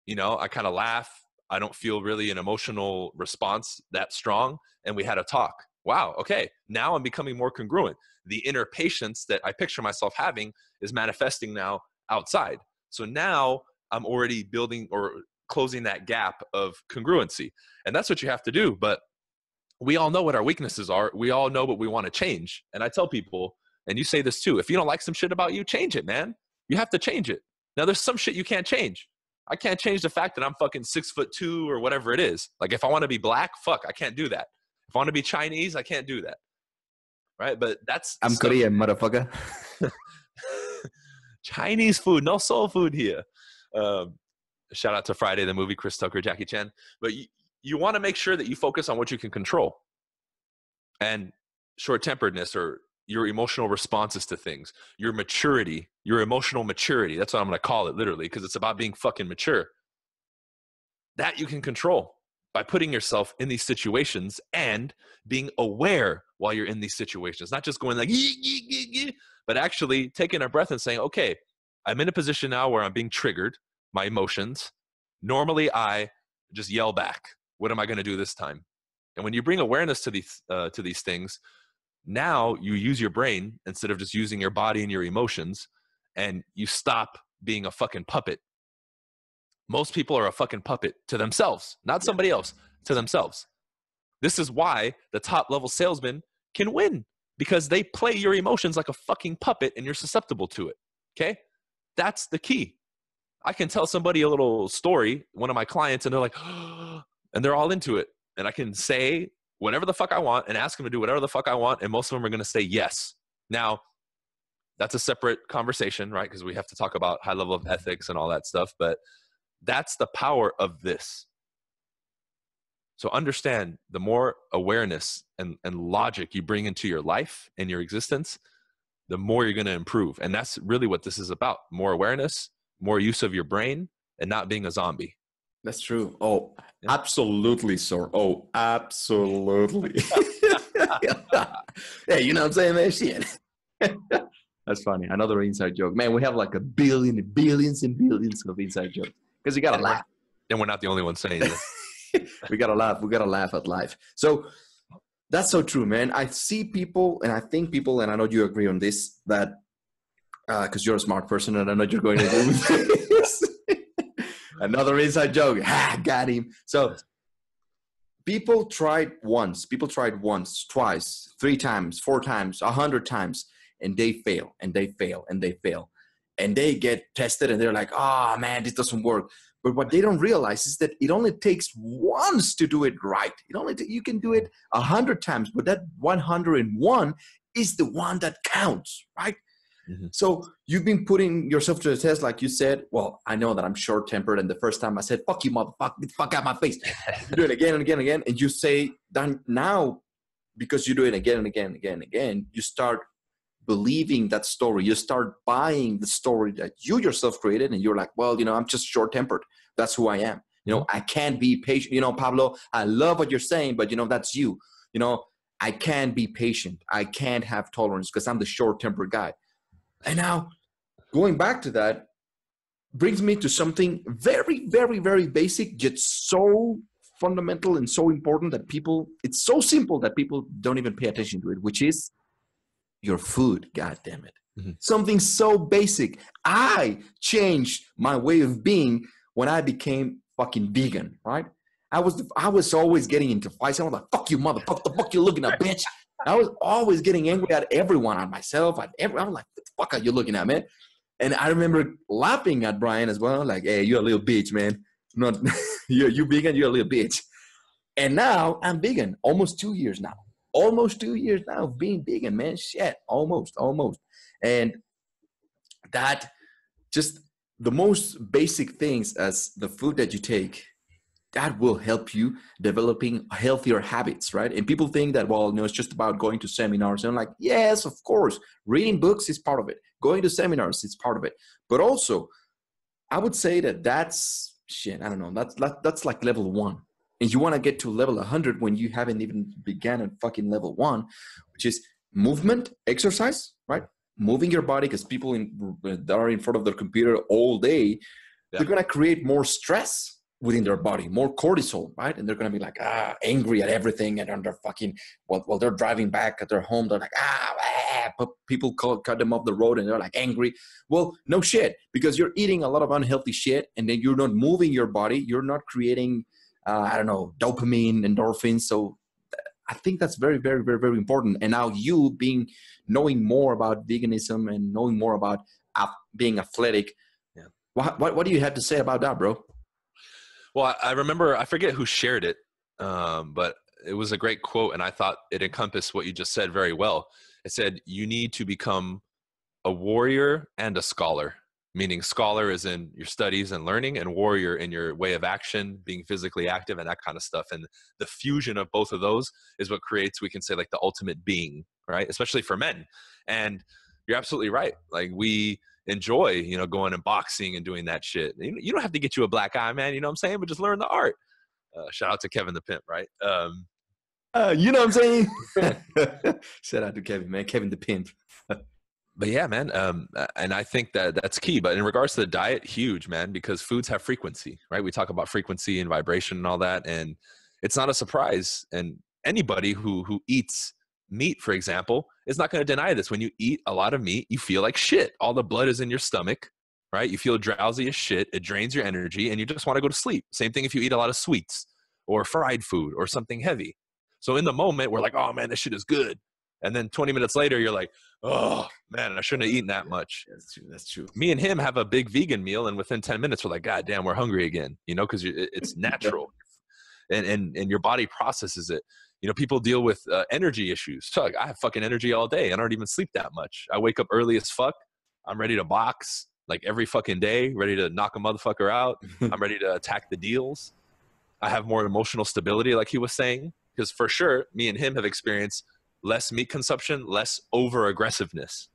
you know, I kind of laugh. I don't feel really an emotional response that strong. And we had a talk. Wow, okay, now I'm becoming more congruent. The inner patience that I picture myself having is manifesting now outside. So now I'm already building or closing that gap of congruency. And that's what you have to do. But we all know what our weaknesses are. We all know what we want to change. And I tell people, and you say this too, if you don't like some shit about you, change it, man. You have to change it. Now there's some shit you can't change. I can't change the fact that I'm fucking 6'2" or whatever it is. Like if I want to be black, fuck, I can't do that. If I want to be Chinese, I can't do that. Right? But that's I'm Korean, motherfucker. Chinese food, no soul food here. Shout out to Friday, the movie, Chris Tucker, Jackie Chan. But you want to make sure that you focus on what you can control. And short-temperedness, or your emotional responses to things, your maturity, your emotional maturity. That's what I'm going to call it, literally, because it's about being fucking mature. That you can control by putting yourself in these situations and being aware while you're in these situations. Not just going like, but actually taking a breath and saying, okay, I'm in a position now where I'm being triggered, my emotions. Normally, I just yell back. What am I going to do this time? And when you bring awareness to these things, now you use your brain instead of just using your body and your emotions, and you stop being a fucking puppet. Most people are a fucking puppet to themselves, not somebody else, to themselves. This is why the top level salesman can win, because they play your emotions like a fucking puppet and you're susceptible to it. Okay? That's the key. I can tell somebody a little story, one of my clients, and they're like, oh, and they're all into it. And I can say whatever the fuck I want and ask them to do whatever the fuck I want. And most of them are going to say yes. Now, that's a separate conversation, right? Because we have to talk about high level of ethics and all that stuff. But that's the power of this. So understand, the more awareness and logic you bring into your life and your existence, the more you're going to improve. And that's really what this is about. More awareness, more use of your brain, and not being a zombie. That's true. Oh, yeah. Absolutely, sir. Oh, absolutely. Hey, you know what I'm saying, man? Shit. That's funny. Another inside joke. Man, we have like a billions and billions of inside jokes. Because you got to laugh. And we're not the only ones saying it. We got to laugh. We got to laugh at life. So that's so true, man. I see people, and I think people, and I know you agree on this, that because you're a smart person, and I know you're going to agree with this. Another inside joke. Got him. So people tried once, twice, 3 times, 4 times, 100 times, and they fail, and they fail, and they fail. And they get tested, and they're like, oh, man, this doesn't work. But what they don't realize is that it only takes once to do it right. You can do it 100 times, but that 101 is the one that counts, right? Mm-hmm. So you've been putting yourself to the test, like you said. Well, I know that I'm short-tempered, and the first time I said, fuck you, motherfucker, get the fuck out of my face. You do it again and again and again, and you say, then now, because you do it again and again and again and again, you start believing that story. You start buying the story that you yourself created, and you're like, well, I'm just short-tempered. That's who I am. I can't be patient. Pablo, I love what you're saying, but that's you. I can't be patient. I can't have tolerance because I'm the short-tempered guy. And now going back to that brings me to something very, very, very basic, yet so fundamental and so important that it's so simple that people don't even pay attention to it, which is your food. God damn it. Mm-hmm. Something so basic. I changed my way of being when I became fucking vegan, right? I was always getting into fights. I was like, fuck you, motherfucker. The fuck you looking at, bitch? I was always getting angry at everyone, at myself. I was like, what the fuck are you looking at, man? And I remember laughing at Bryan as well. Like, hey, you're a little bitch, man. Not you vegan, you're a little bitch. And now I'm vegan. Almost 2 years now. Almost 2 years now of being vegan, man. Shit, almost. And that just the most basic things as the food that you take, that will help you developing healthier habits, right? And people think that, it's just about going to seminars. And I'm like, yes, of course. Reading books is part of it. Going to seminars is part of it. But also, I would say that's shit. I don't know. That's like level 1. And you want to get to level 100 when you haven't even began at fucking level 1, which is movement, exercise, right? Moving your body, because people that are in front of their computer all day, they're going to create more stress within their body, more cortisol, right? And they're going to be like, angry at everything. And they're fucking, while they're driving back at their home, they're like, but people cut them off the road and they're like angry. Well, no shit, because you're eating a lot of unhealthy shit and then you're not moving your body. You're not creating, dopamine, endorphins. So I think that's very, very, very, very important. And now you knowing more about veganism and knowing more about being athletic, what do you have to say about that, bro? Well, I remember, I forget who shared it, but it was a great quote, and I thought it encompassed what you just said very well. It said, you need to become a warrior and a scholar, meaning scholar is in your studies and learning, and warrior in your way of action, being physically active and that kind of stuff. And the fusion of both of those is what creates, we can say, like the ultimate being, right? Especially for men. And you're absolutely right. Like we enjoy, you know, going and boxing and doing that shit. You don't have to get you a black eye, man. You know what I'm saying? But just learn the art. Shout out to Kevin the Pimp, right? You know what I'm saying? Shout out to Kevin, man. Kevin the Pimp. But yeah, man. And I think that that's key. But in regards to the diet, huge, man, because foods have frequency, right? We talk about frequency and vibration and all that. And it's not a surprise. And anybody who eats meat, for example, is not going to deny this. When you eat a lot of meat, you feel like shit. All the blood is in your stomach, right? You feel drowsy as shit. It drains your energy and you just want to go to sleep. Same thing if you eat a lot of sweets or fried food or something heavy. So in the moment, we're like, oh man, this shit is good. And then 20 minutes later, you're like, oh man, I shouldn't have eaten that much. That's true. That's true. Me and him have a big vegan meal, and within 10 minutes, we're like, God damn, we're hungry again, you know, because it's natural. and your body processes it. You know, people deal with energy issues. So like, I have fucking energy all day. I don't even sleep that much. I wake up early as fuck. I'm ready to box like every fucking day, ready to knock a motherfucker out. I'm ready to attack the deals. I have more emotional stability, like he was saying, because for sure, me and him have experienced less meat consumption, less over aggressiveness.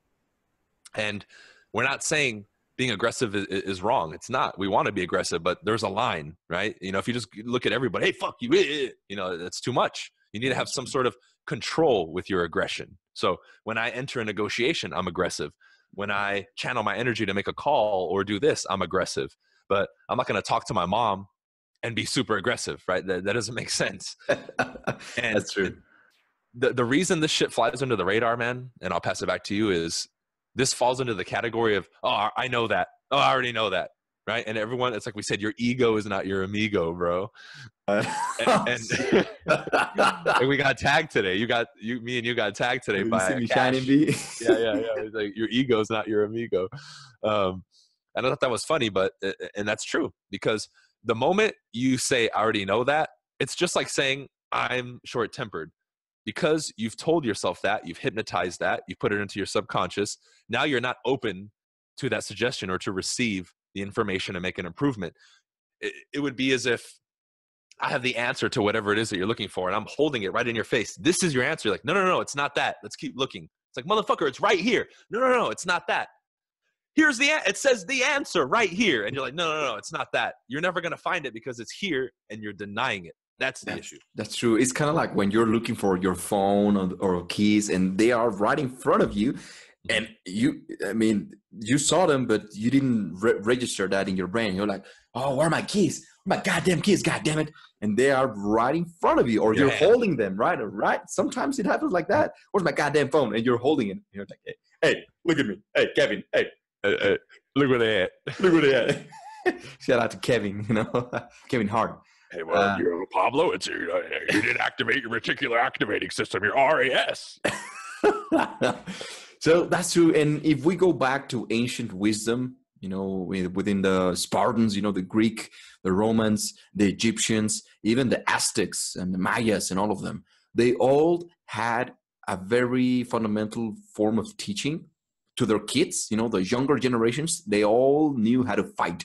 And we're not saying being aggressive is wrong. It's not. We want to be aggressive, but there's a line, right? You know, if you just look at everybody, hey, fuck you, you know, that's too much. You need to have some sort of control with your aggression. So when I enter a negotiation, I'm aggressive. When I channel my energy to make a call or do this, I'm aggressive. But I'm not going to talk to my mom and be super aggressive, right? That doesn't make sense. And that's true. The reason this shit flies under the radar, man, and I'll pass it back to you, is this falls into the category of, oh, I know that. Oh, I already know that. Right? And everyone, it's like we said, your ego is not your amigo, bro. And we got tagged today. Me and you got tagged today by Cash. Yeah. It's like, your ego is not your amigo. And I thought that was funny, and that's true, because the moment you say, I already know that, it's just like saying I'm short-tempered. Because you've told yourself that, you've hypnotized that, you put it into your subconscious. Now you're not open to that suggestion or to receive the information and make an improvement. It would be as if I have the answer to whatever it is that you're looking for, and I'm holding it right in your face. This is your answer. You're like, no, it's not that. Let's keep looking. It's like, motherfucker, it's right here. No, it's not that. Here's it says the answer right here. And you're like, no, it's not that. You're never going to find it because it's here and you're denying it. That's the issue. That's true. It's kind of like when you're looking for your phone or keys and they are right in front of you, and you saw them, but you didn't register that in your brain. You're like, oh, where are my keys? Where are my goddamn keys? God damn it. And they are right in front of you, or you're holding them, right? Sometimes it happens like that. Where's my goddamn phone? And you're holding it. And you're like, hey, look at me. Hey, Kevin. Hey, look where they at. Look where they at. Shout out to Kevin, Kevin Hart. Hey, well, Pablo, it's you didn't activate your reticular activating system, your RAS. So that's true. And if we go back to ancient wisdom, within the Spartans, the Greek, the Romans, the Egyptians, even the Aztecs and the Mayas and all of them, they all had a very fundamental form of teaching to their kids. The younger generations, they all knew how to fight.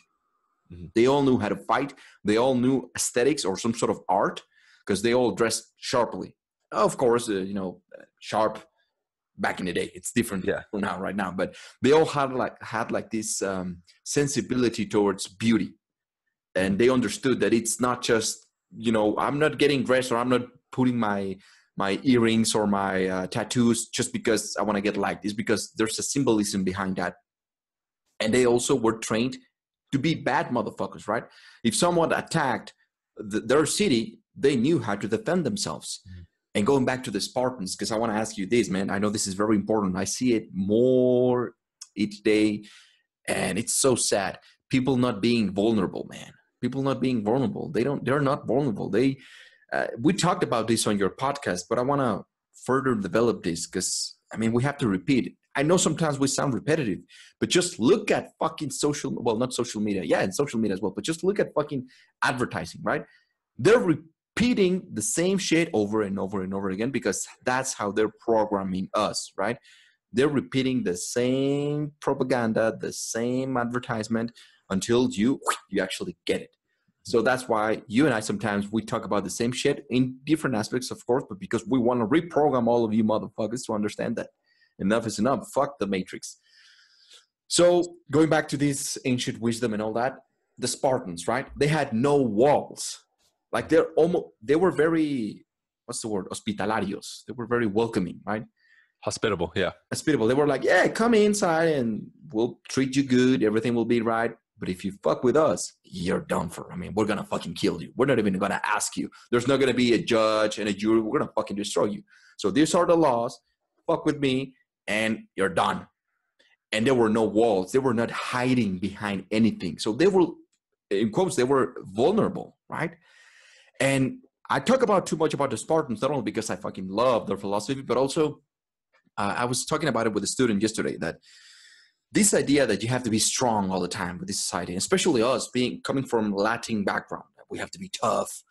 Mm-hmm. They all knew how to fight. They all knew aesthetics or some sort of art because they all dressed sharply. Of course, sharp back in the day. It's different right now. But they all had this sensibility towards beauty. And they understood that it's not just, I'm not getting dressed or I'm not putting my earrings or my tattoos just because I want to get liked. It's because there's a symbolism behind that. And they also were trained to be bad motherfuckers, right? If someone attacked their city, they knew how to defend themselves. Mm-hmm. And going back to the Spartans, because I want to ask you this, man. I know this is very important. I see it more each day, and it's so sad. People not being vulnerable, man. People not being vulnerable. They're not vulnerable. We talked about this on your podcast, but I want to further develop this because, we have to repeat it. I know sometimes we sound repetitive, but just look at fucking not social media. Yeah, and social media as well. But just look at fucking advertising, right? They're repeating the same shit over and over and over again because that's how they're programming us, right? They're repeating the same propaganda, the same advertisement until you actually get it. So that's why you and I sometimes we talk about the same shit in different aspects, of course, but because we want to reprogram all of you motherfuckers to understand that enough is enough. Fuck the Matrix. So going back to this ancient wisdom and all that, the Spartans, right? They had no walls. Like they were very, what's the word? Hospitalarios. They were very welcoming, right? Hospitable, yeah. Hospitable. They were like, yeah, come inside and we'll treat you good. Everything will be right. But if you fuck with us, you're done for. I mean, we're going to fucking kill you. We're not even going to ask you. There's not going to be a judge and a jury. We're going to fucking destroy you. So these are the laws. Fuck with me and you're done. And there were no walls. They were not hiding behind anything. So they were, in quotes, they were vulnerable, right? And I talk about too much about the Spartans, not only because I fucking love their philosophy, but also I was talking about it with a student yesterday, that this idea that you have to be strong all the time with this society, especially us coming from Latin background, we have to be tough,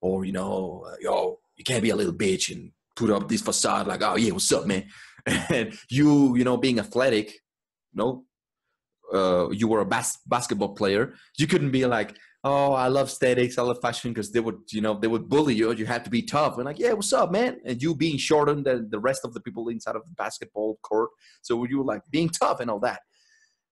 or, yo, you can't be a little bitch and put up this facade like, oh yeah, what's up, man? And being athletic, you were a basketball player. You couldn't be like, oh, I love aesthetics, I love fashion, because they would bully you. You had to be tough and like, yeah, what's up, man? And you being shorter than the rest of the people inside of the basketball court. So you were like being tough and all that.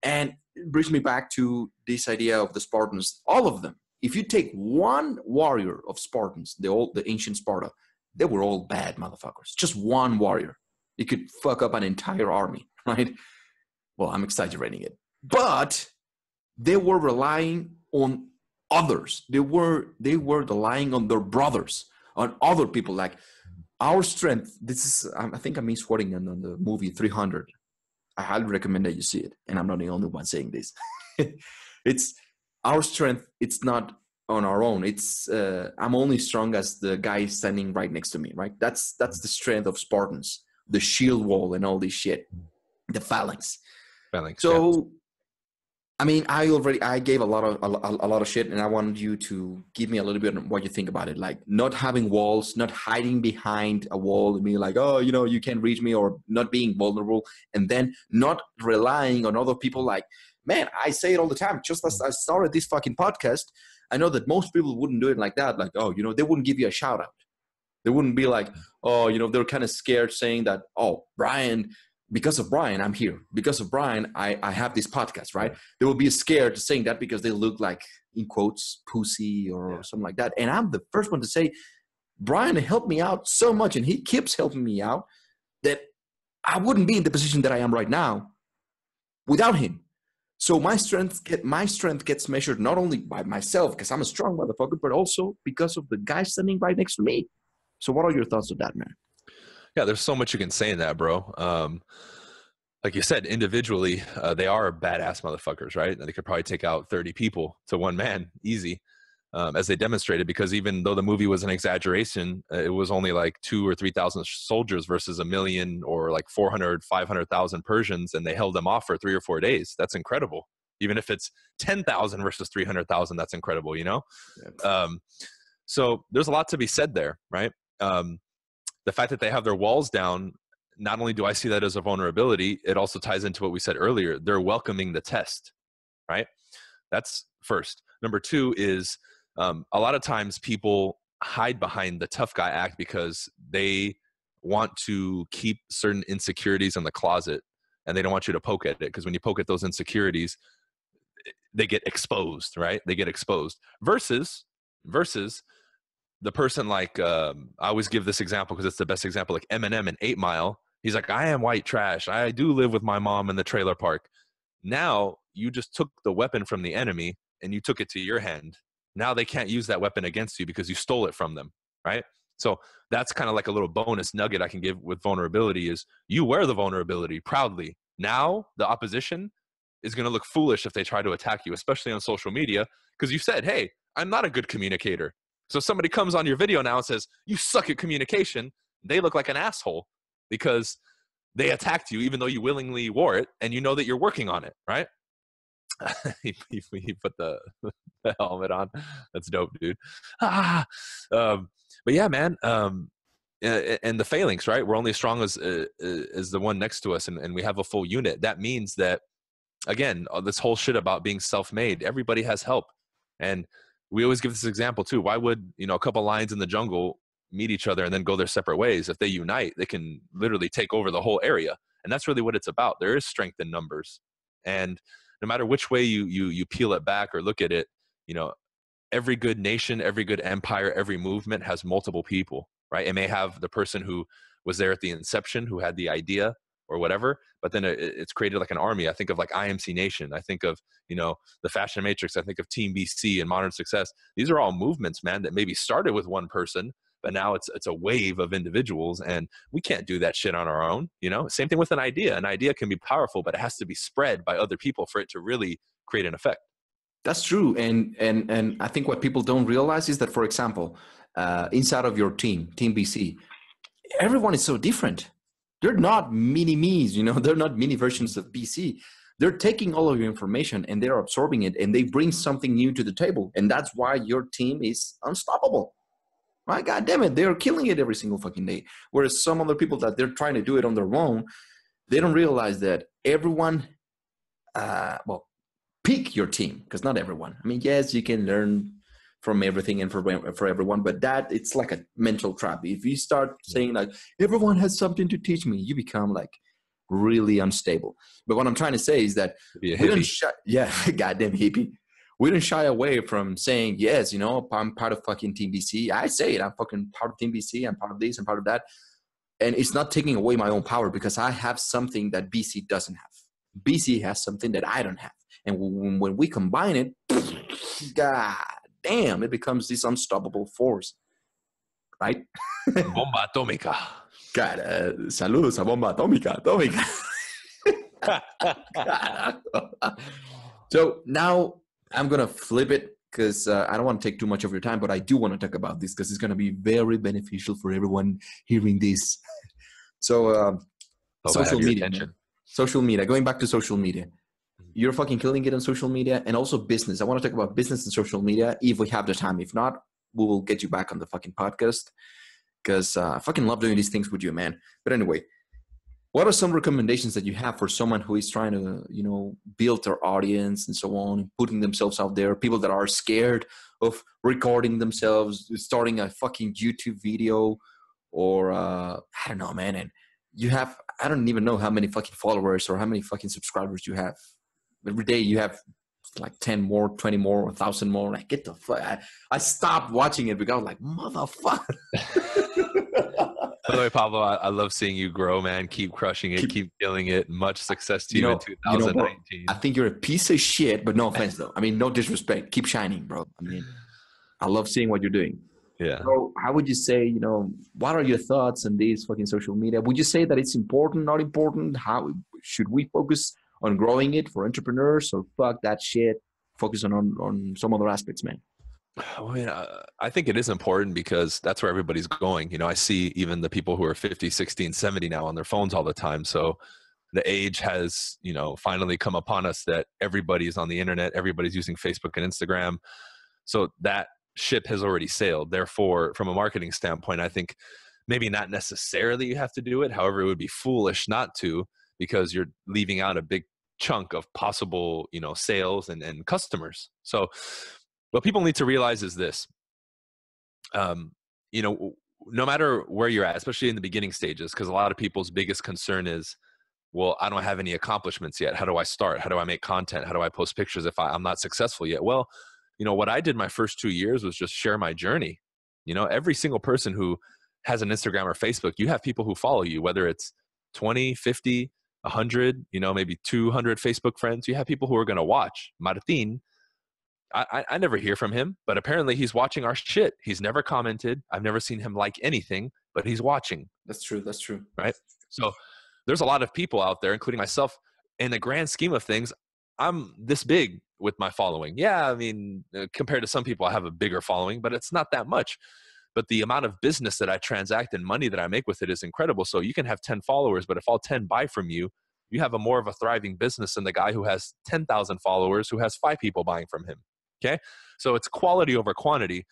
And it brings me back to this idea of the Spartans, all of them. If you take one warrior of Spartans, the ancient Sparta, they were all bad motherfuckers. Just one warrior. It could fuck up an entire army, right? Well, I'm exaggerating it. But they were relying on others. They were relying on their brothers, on other people. Like our strength. This is, I think I'm quoting on the movie 300. I highly recommend that you see it. And I'm not the only one saying this. It's our strength. It's not on our own. It's I'm only strong as the guy standing right next to me. Right. That's the strength of Spartans. The shield wall and all this shit. The phalanx. So. Yeah. I mean, I gave a lot of shit, and I wanted you to give me a little bit of what you think about it. Like not having walls, not hiding behind a wall and being like, oh, you can't reach me, or not being vulnerable, and then not relying on other people. Like, man, I say it all the time. Just as I started this fucking podcast, I know that most people wouldn't do it like that. Like, oh, they wouldn't give you a shout out. They wouldn't be like, oh, they're kind of scared saying that, oh, Bryan. Because of Bryan, I'm here. Because of Bryan, I have this podcast, right? They will be scared saying that because they look like, in quotes, pussy or something like that. And I'm the first one to say, Bryan helped me out so much, and he keeps helping me out, that I wouldn't be in the position that I am right now without him. So my strength gets measured not only by myself, because I'm a strong motherfucker, but also because of the guy standing right next to me. So what are your thoughts on that, man? Yeah, there's so much you can say in that, bro. Like you said, individually, they are badass motherfuckers, right? And they could probably take out 30 people to one man, easy, as they demonstrated. Because even though the movie was an exaggeration, it was only like 2,000 or 3,000 soldiers versus 1 million or like 400, 500,000 Persians, and they held them off for 3 or 4 days. That's incredible. Even if it's 10,000 versus 300,000, that's incredible, Yeah. So there's a lot to be said there, right? The fact that they have their walls down, not only do I see that as a vulnerability, it also ties into what we said earlier. They're welcoming the test, right? That's first. Number two is a lot of times people hide behind the tough guy act because they want to keep certain insecurities in the closet, and they don't want you to poke at it, because when you poke at those insecurities, they get exposed, right? They get exposed versus the person like, I always give this example because it's the best example, like Eminem in 8 Mile. He's like, I am white trash. I do live with my mom in the trailer park. Now you just took the weapon from the enemy and you took it to your hand. Now they can't use that weapon against you because you stole it from them, right? So that's kind of like a little bonus nugget I can give with vulnerability is you wear the vulnerability proudly. Now the opposition is going to look foolish if they try to attack you, especially on social media, because you said, hey, I'm not a good communicator. So somebody comes on your video now and says, you suck at communication. They look like an asshole because they attacked you even though you willingly wore it and you know that you're working on it, right? he put the helmet on. That's dope, dude. But yeah, man, and the phalanx, right? We're only as strong as the one next to us, and we have a full unit. That means that, again, this whole shit about being self-made, everybody has help. And we always give this example too. Why would, a couple lions in the jungle meet each other and then go their separate ways? If they unite, they can literally take over the whole area. And that's really what it's about. There is strength in numbers. And no matter which way you peel it back or look at it, every good nation, every good empire, every movement has multiple people, right? It may have the person who was there at the inception, who had the idea or whatever, but then it's created like an army. I think of like IMC Nation. I think of, the Fashion Matrix. I think of Team BC and Modern Success. These are all movements, man, that maybe started with one person, but now it's a wave of individuals, and we can't do that shit on our own. Same thing with an idea. An idea can be powerful, but it has to be spread by other people for it to really create an effect. That's true. And I think what people don't realize is that, for example, inside of your team BC, everyone is so different. They're not mini me's, they're not mini versions of BC. They're taking all of your information and they're absorbing it, and they bring something new to the table. And that's why your team is unstoppable. Right? God damn it. They're killing it every single fucking day. Whereas some other people that they're trying to do it on their own, they don't realize that everyone, pick your team, because not everyone. I mean, yes, you can learn from everything and for everyone, but that it's like a mental trap. If you start saying like, everyone has something to teach me, you become like really unstable. But what I'm trying to say is that we don't goddamn hippie. We don't shy away from saying, yes, I'm part of fucking Team BC. I say it, I'm fucking part of Team BC. I'm part of this, I'm part of that. And it's not taking away my own power, because I have something that BC doesn't have. BC has something that I don't have. And when we combine it, god damn, it becomes this unstoppable force. Right? Bomba atómica. God, saludos a bomba atómica. So now I'm going to flip it, because I don't want to take too much of your time, but I do want to talk about this because it's going to be very beneficial for everyone hearing this. So social media. Social media. Going back to social media. You're fucking killing it on social media, and also business. I want to talk about business and social media if we have the time. If not, we will get you back on the fucking podcast, because I fucking love doing these things with you, man. But anyway, what are some recommendations that you have for someone who is trying to, build their audience and so on, and putting themselves out there? People that are scared of recording themselves, starting a fucking YouTube video, or I don't know, man. And you have, I don't even know how many fucking followers or how many fucking subscribers you have. Every day you have like 10 more, 20 more, 1,000 more. Like, get the fuck. I stopped watching it because I was like, motherfucker. By the way, Pablo, I love seeing you grow, man. Keep crushing it. Keep killing it. Much success to you in 2019. I think you're a piece of shit, but no offense, though. I mean, no disrespect. Keep shining, bro. I mean, I love seeing what you're doing. Yeah. So how would you say, what are your thoughts on these fucking social media? Would you say that it's important, not important? How should we focus on growing it for entrepreneurs, or fuck that shit, focus on some other aspects, man? I mean, I think it is important, because that's where everybody's going. I see even the people who are 50, 60, and 70 now on their phones all the time. So the age has, finally come upon us that everybody's on the internet. Everybody's using Facebook and Instagram. So that ship has already sailed. Therefore, from a marketing standpoint, I think maybe not necessarily you have to do it. However, it would be foolish not to, because you're leaving out a big chunk of possible, sales and customers. So what people need to realize is this, no matter where you're at, especially in the beginning stages, because a lot of people's biggest concern is, well, I don't have any accomplishments yet. How do I start? How do I make content? How do I post pictures if I'm not successful yet? Well, what I did my first 2 years was just share my journey. Every single person who has an Instagram or Facebook, you have people who follow you, whether it's 20, 50, 100, maybe 200 Facebook friends. You have people who are going to watch. Martin, I never hear from him, but apparently he's watching our shit. He's never commented. I've never seen him like anything, but he's watching. That's true. That's true. Right? So there's a lot of people out there, including myself. In the grand scheme of things, I'm this big with my following. Yeah, I mean, compared to some people, I have a bigger following, but it's not that much. But the amount of business that I transact and money that I make with it is incredible. So you can have 10 followers, but if all 10 buy from you, you have more of a thriving business than the guy who has 10,000 followers who has 5 people buying from him. Okay. So it's quality over quantity.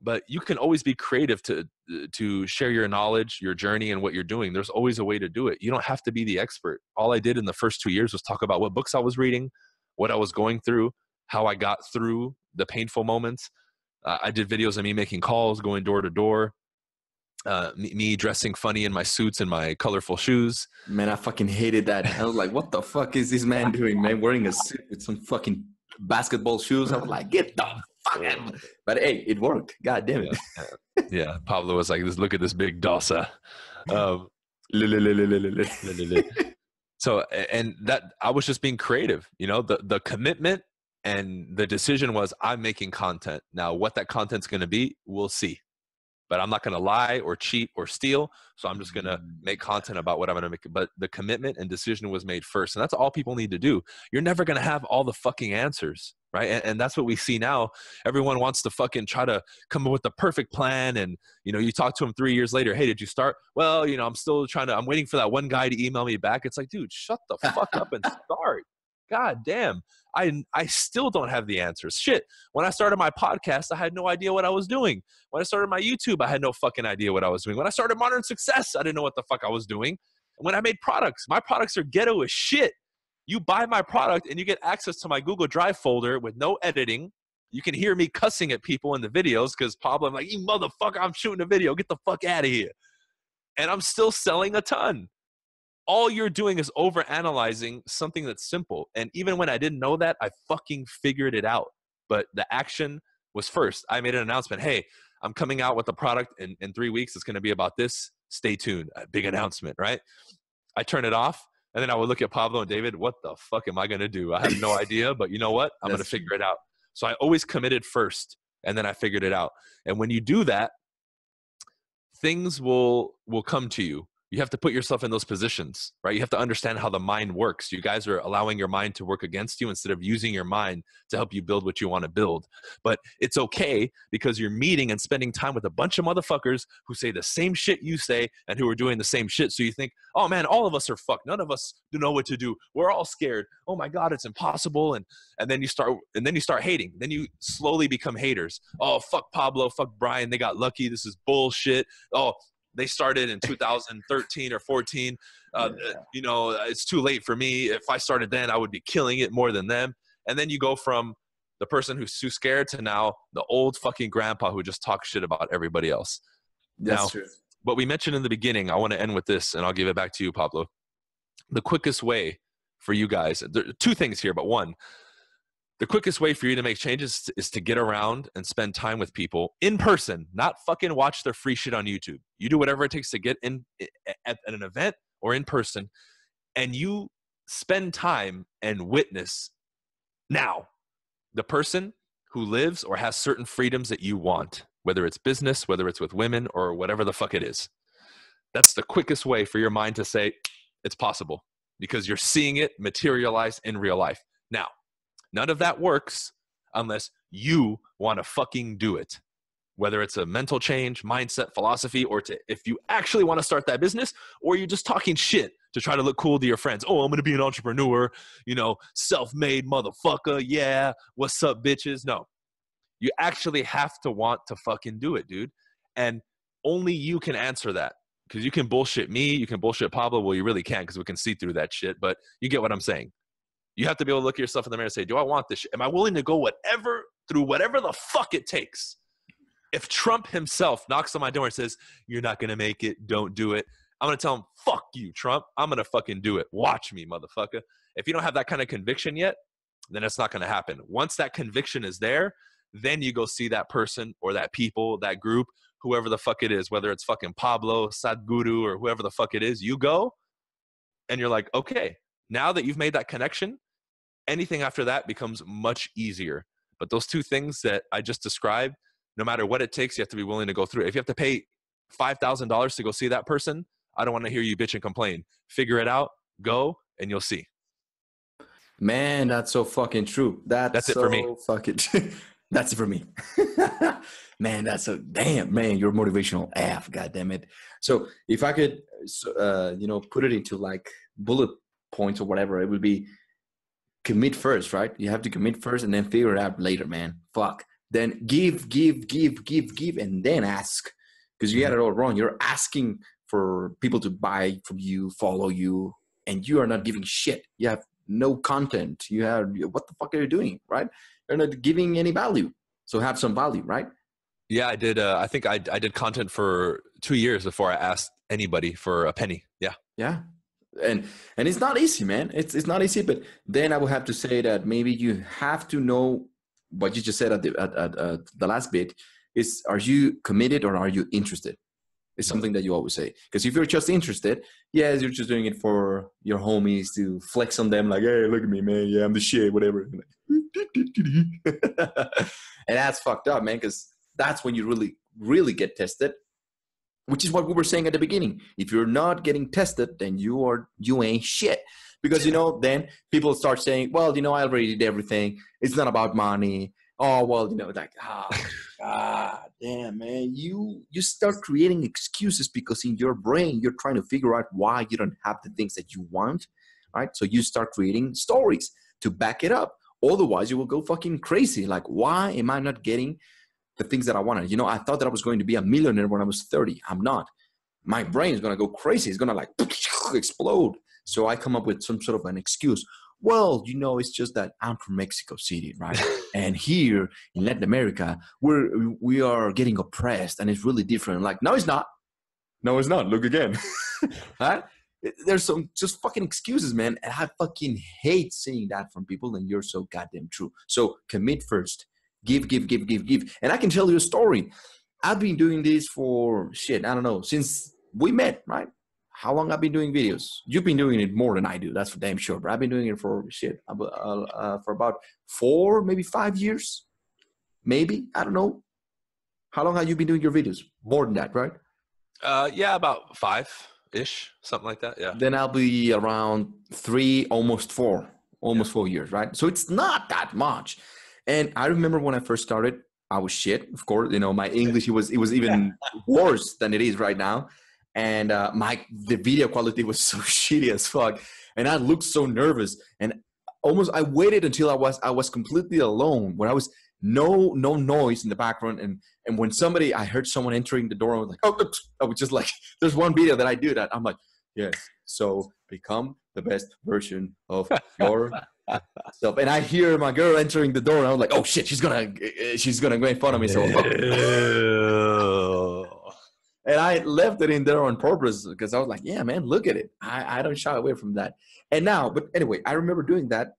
but you can always be creative to share your knowledge, your journey, and what you're doing. There's always a way to do it. You don't have to be the expert. All I did in the first 2 years was talk about what books I was reading, what I was going through, how I got through the painful moments. I did videos of me making calls, going door to door, me dressing funny in my suits and my colorful shoes. Man, I fucking hated that. I was like, what the fuck is this man doing, man? Wearing a suit with some fucking basketball shoes. I was like, get the fuck out. But hey, it worked. God damn it. Yeah. Pablo was like, look at this big dosa. So, and that I was just being creative, you know, the commitment and the decision was I'm making content. Now, what that content's going to be, we'll see. But I'm not going to lie or cheat or steal. So I'm just going to make content about what I'm going to make. But the commitment and decision was made first. And that's all people need to do. You're never going to have all the fucking answers, right? And that's what we see now. Everyone wants to fucking try to come up with the perfect plan. And, you know, you talk to them 3 years later. Hey, did you start? Well, you know, I'm waiting for that one guy to email me back. It's like, dude, shut the fuck up and start. God damn. I still don't have the answers. Shit. When I started my podcast, I had no idea what I was doing. When I started my YouTube, I had no fucking idea what I was doing. When I started Modern Success, I didn't know what the fuck I was doing. And when I made products, my products are ghetto as shit. You buy my product and you get access to my Google Drive folder with no editing. You can hear me cussing at people in the videos because Pablo, I'm like, you motherfucker, I'm shooting a video. Get the fuck out of here. And I'm still selling a ton. All you're doing is overanalyzing something that's simple. And even when I didn't know that, I fucking figured it out. But the action was first. I made an announcement. Hey, I'm coming out with a product in 3 weeks. It's going to be about this. Stay tuned. A big announcement, right? I turn it off. And then I would look at Pablo and David. What the fuck am I going to do? I have no idea. But you know what? I'm going to figure it out. So I always committed first. And then I figured it out. And when you do that, things will come to you. You have to put yourself in those positions, right? You have to understand how the mind works. You guys are allowing your mind to work against you instead of using your mind to help you build what you want to build. But it's okay because you're meeting and spending time with a bunch of motherfuckers who say the same shit you say and who are doing the same shit. So you think, oh man, all of us are fucked. None of us know what to do. We're all scared. Oh my God, it's impossible. And then you start hating. Then you slowly become haters. Oh, fuck Pablo, fuck Bryan. They got lucky. This is bullshit. Oh, they started in 2013 or 14. You know, it's too late for me. If I started then, I would be killing it more than them. And then you go from the person who's too scared to now the old fucking grandpa who just talks shit about everybody else. That's true. What we mentioned in the beginning, I want to end with this, and I'll give it back to you, Pablo. The quickest way for you guys, there are two things here, but one, the quickest way for you to make changes is to get around and spend time with people in person, not fucking watch their free shit on YouTube. You do whatever it takes to get in at an event or in person, and you spend time and witness now the person who lives or has certain freedoms that you want, whether it's business, whether it's with women, or whatever the fuck it is. That's the quickest way for your mind to say it's possible because you're seeing it materialize in real life. Now, none of that works unless you want to fucking do it. Whether it's a mental change, mindset, philosophy, or if you actually want to start that business, or you're just talking shit to try to look cool to your friends. Oh, I'm going to be an entrepreneur, you know, self-made motherfucker. Yeah. What's up, bitches? No, you actually have to want to fucking do it, dude. And only you can answer that because you can bullshit me. You can bullshit Pablo. Well, you really can't because we can see through that shit, but you get what I'm saying. You have to be able to look at yourself in the mirror and say, do I want this shit? Am I willing to go through whatever the fuck it takes? If Trump himself knocks on my door and says, you're not going to make it, don't do it, I'm going to tell him, fuck you, Trump. I'm going to fucking do it. Watch me, motherfucker. If you don't have that kind of conviction yet, then it's not going to happen. Once that conviction is there, then you go see that person or that people, that group, whoever the fuck it is, whether it's fucking Pablo, Sadhguru, or whoever the fuck it is, you go and you're like, okay, now that you've made that connection, anything after that becomes much easier. But those two things that I just described, no matter what it takes, you have to be willing to go through it. If you have to pay $5,000 to go see that person, I don't want to hear you bitch and complain. Figure it out, go, and you'll see. Man, that's so fucking true. That's it for me. Fucking that's it for me. Man, that's so damn, man, you're motivational AF, God damn it. So if I could, put it into like bullet points or whatever, it would be commit first, right? You have to commit first and then figure it out later, man. Fuck. then give, and then ask. Because you got it all wrong. You're asking for people to buy from you, follow you, and you are not giving shit. You have no content. What the fuck are you doing, right? You're not giving any value. So have some value, right? Yeah, I did. I think I did content for 2 years before I asked anybody for a penny. Yeah. Yeah. And it's not easy, man. It's not easy, but then I would have to say that maybe you have to know what you just said at the last bit is, are you committed or are you interested? It's something that you always say. Because if you're just interested, yes, you're just doing it for your homies to flex on them, like, hey, look at me, man. Yeah, I'm the shit, whatever. And that's fucked up, man, because that's when you really, really get tested, which is what we were saying at the beginning. If you're not getting tested, then you ain't shit. Because, then people start saying, well, I already did everything. It's not about money. Oh, well, like, God damn, man. You start creating excuses because in your brain, you're trying to figure out why you don't have the things that you want, right? So you start creating stories to back it up. Otherwise, you will go fucking crazy. Like, why am I not getting the things that I wanted? I thought that I was going to be a millionaire when I was 30. I'm not. My brain is going to go crazy. It's going to like explode. So I come up with some sort of an excuse. Well, it's just that I'm from Mexico City, right? And here in Latin America, we are getting oppressed and it's really different. Like, no, it's not. No, it's not. Look again. Right? There's some just fucking excuses, man. And I fucking hate seeing that from people. And you're so goddamn true. So commit first. Give. And I can tell you a story. I've been doing this for I don't know, since we met, right? How long I've been doing videos? You've been doing it more than I do. That's for damn sure. But I've been doing it for for about 4, maybe 5 years. Maybe. I don't know. How long have you been doing your videos? More than that, right? Yeah, about 5-ish, something like that. Yeah. Then I'll be around 3, almost 4 years, right? So it's not that much. And I remember when I first started, I was shit. Of course, my English, it was even worse than it is right now. And the video quality was so shitty as fuck. And I looked so nervous. And I waited until I was completely alone, where I was no noise in the background. And when I heard someone entering the door, I was like, oh, I was just like, there's one video that I do that. I'm like, yes. So become the best version of your self. And I hear my girl entering the door, and I was like, oh shit, she's gonna make fun of me. So and I left it in there on purpose because I was like, yeah, man, look at it. I don't shy away from that. But anyway, I remember doing that,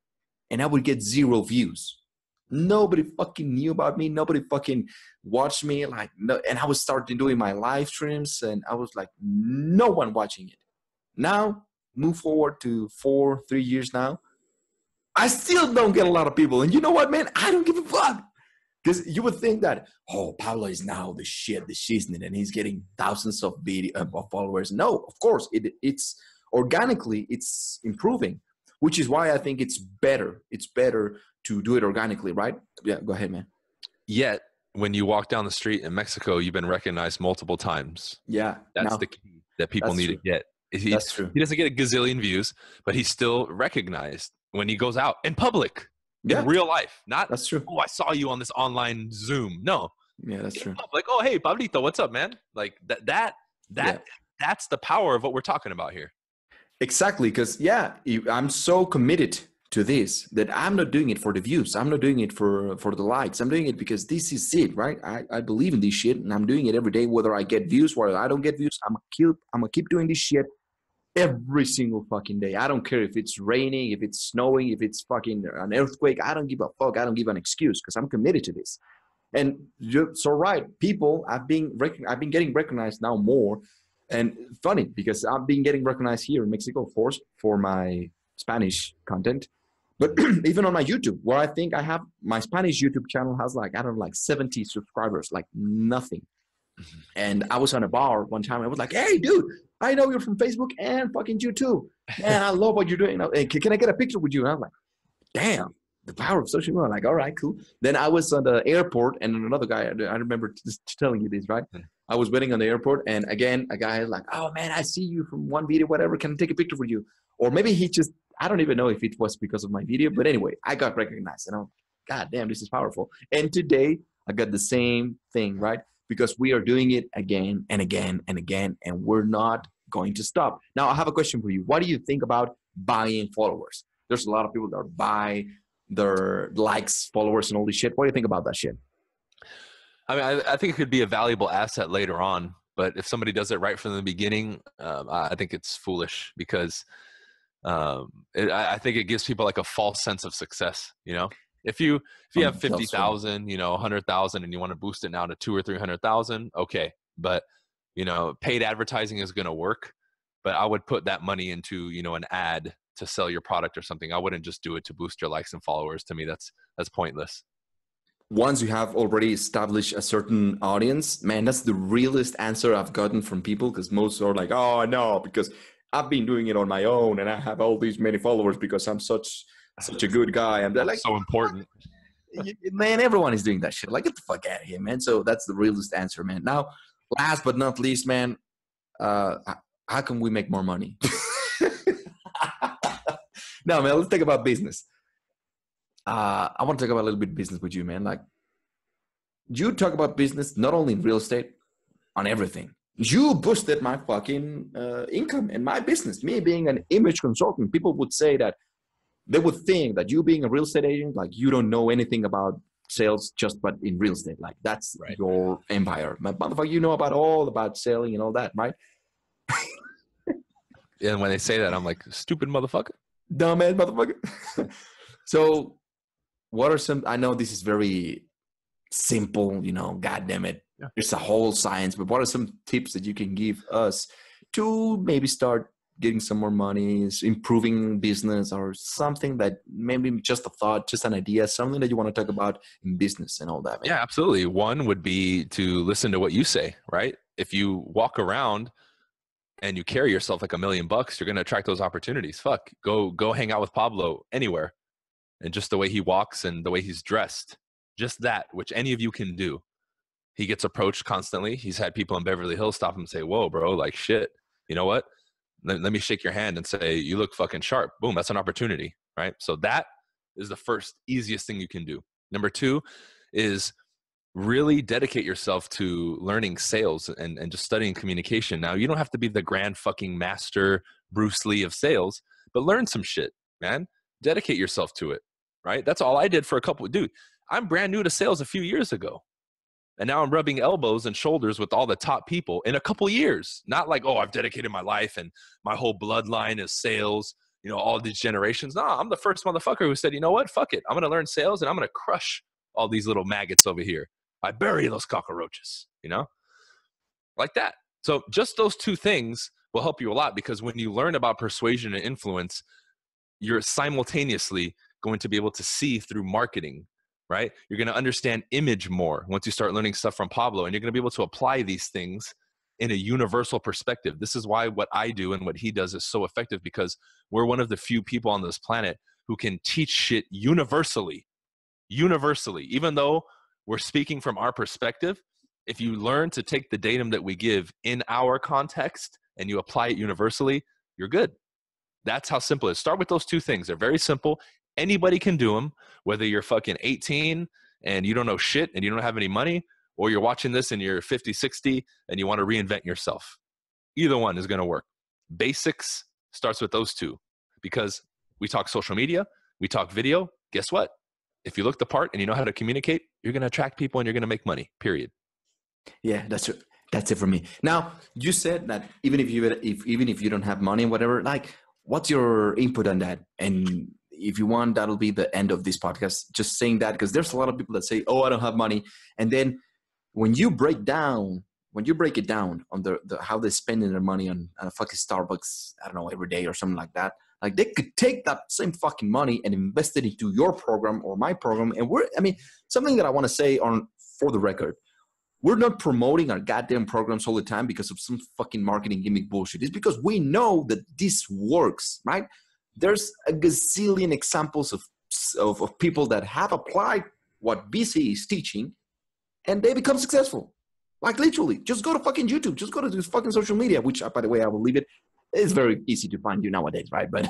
and I would get 0 views. Nobody fucking knew about me. Nobody fucking watched me. Like, no, and I was starting doing my live streams, and I was like, no one watching it. Now, move forward to 3 years now. I still don't get a lot of people. And you know what, man? I don't give a fuck. Because you would think that, oh, Pablo is now the shit, the shiznit, and he's getting thousands of followers. No, of course, it's organically, it's improving, which is why I think it's better. It's better to do it organically, right? Yeah, go ahead, man. Yet, when you walk down the street in Mexico, you've been recognized multiple times. Yeah. That's the key that people need to get. That's true. He doesn't get a gazillion views, but he's still recognized when he goes out in public. In real life, not that's true. Oh, I saw you on this online Zoom. No, that's true. Like, oh, hey, Pablito, what's up, man? Like that's the power of what we're talking about here. Exactly, because I'm so committed to this that I'm not doing it for the views. I'm not doing it for the likes. I'm doing it because this is it, right? I believe in this shit, and I'm doing it every day, whether I get views, whether I don't get views. I'm gonna keep doing this shit every single fucking day. I don't care if it's raining, if it's snowing, if it's fucking an earthquake. I don't give a fuck. I don't give an excuse because I'm committed to this. And so, right, people, I've been getting recognized now more. And funny because I've been getting recognized here in Mexico, of course, for my Spanish content. But even on my YouTube, where I think I have my Spanish YouTube channel has like 70 subscribers, like nothing. Mm-hmm. And I was on a bar one time. I was like, hey, dude, I know you're from Facebook and fucking YouTube. Man, I love what you're doing. Can I get a picture with you? And I was like, damn, the power of social media. I'm like, all right, cool. Then I was on the airport, and another guy, I remember just telling you this, right? I was waiting on the airport, and again, a guy like, oh, man, I see you from one video, whatever. Can I take a picture with you? Or maybe he just, I don't even know if it was because of my video. But anyway, I got recognized. And I'm like, God damn, this is powerful. And today, I got the same thing, right? Because we are doing it again and again and again, and we're not going to stop. Now, I have a question for you. What do you think about buying followers? There's a lot of people that buy their likes, followers, and all this shit. What do you think about that shit? I mean, I think it could be a valuable asset later on, but if somebody does it right from the beginning, I think it's foolish because I think it gives people like a false sense of success. You know, if you have 50,000, 100,000, and you want to boost it now to 200,000 or 300,000, okay, but paid advertising is going to work, but I would put that money into an ad to sell your product or something. I wouldn't just do it to boost your likes and followers. To me, that's pointless. Once you have already established a certain audience, man, that's the realest answer I've gotten from people, because most are like, oh, no, because I've been doing it on my own and I have all these many followers because I'm such a good guy. And they're like, so important. Man, everyone is doing that shit. Like, get the fuck out of here, man. So that's the realest answer, man. Now, last but not least, man, how can we make more money? No, man, let's talk about business. I want to talk about a little bit of business with you, man. Like, you talk about business not only in real estate, on everything. You boosted my fucking income and my business. Me being an image consultant, people would say that they would think that you being a real estate agent, like you don't know anything about sales, but in real estate, like that's right. Your empire. But motherfucker, you know about selling and all that, right? Yeah, and when they say that, I'm like, stupid motherfucker. Dumbass motherfucker. So what are some, I know this is very simple, God damn it. Yeah. It's a whole science, but what are some tips that you can give us to maybe start getting some more money, improving business, or something that maybe just a thought, just an idea, something that you want to talk about in business and all that, man? Yeah, absolutely. One would be to listen to what you say, right? If you walk around and you carry yourself like $1 million, you're going to attract those opportunities. Fuck, go hang out with Pablo anywhere. And just the way he walks and the way he's dressed, just that, which any of you can do. He gets approached constantly. He's had people in Beverly Hills stop him and say, whoa, bro, like shit. You know what? Let me shake your hand and say, you look fucking sharp. Boom, that's an opportunity, right? So that is the first easiest thing you can do. Number two is really dedicate yourself to learning sales and just studying communication. Now, you don't have to be the grand fucking master Bruce Lee of sales, but learn some shit, man. Dedicate yourself to it, right? That's all I did for dude, I'm brand new to sales a few years ago. And now I'm rubbing elbows and shoulders with all the top people in a couple years. Not like, oh, I've dedicated my life and my whole bloodline is sales, all these generations. No, I'm the first motherfucker who said, you know what? Fuck it. I'm going to learn sales and I'm going to crush all these little maggots over here. I bury those cockroaches, like that. So just those two things will help you a lot, because when you learn about persuasion and influence, you're simultaneously going to be able to see through marketing, right? You're going to understand image more once you start learning stuff from Pablo, and you're going to be able to apply these things in a universal perspective. This is why what I do and what he does is so effective, because we're one of the few people on this planet who can teach shit universally, even though we're speaking from our perspective. If you learn to take the datum that we give in our context and you apply it universally, you're good. That's how simple it is. Start with those two things. They're very simple. Anybody can do them, whether you're fucking 18 and you don't know shit and you don't have any money, or you're watching this and you're 50, 60 and you want to reinvent yourself. Either one is going to work. Basics starts with those two, because we talk social media, we talk video. Guess what? If you look the part and you know how to communicate, you're going to attract people and you're going to make money, period. Yeah, that's it. That's it for me. Now, you said that even if you don't have money, whatever, like, what's your input on that? And if you want, that'll be the end of this podcast. Just saying that, because there's a lot of people that say, oh, I don't have money. And then when you break it down on the how they're spending their money on a fucking Starbucks, I don't know, every day or something like that, like they could take that same fucking money and invest it into your program or my program. And something that I want to say for the record, we're not promoting our goddamn programs all the time because of some fucking marketing gimmick bullshit. It's because we know that this works, right? There's a gazillion examples of people that have applied what BC is teaching and they become successful. Like, literally, just go to fucking YouTube. Just go to this fucking social media, which, by the way, I will leave it. It's very easy to find you nowadays, right? But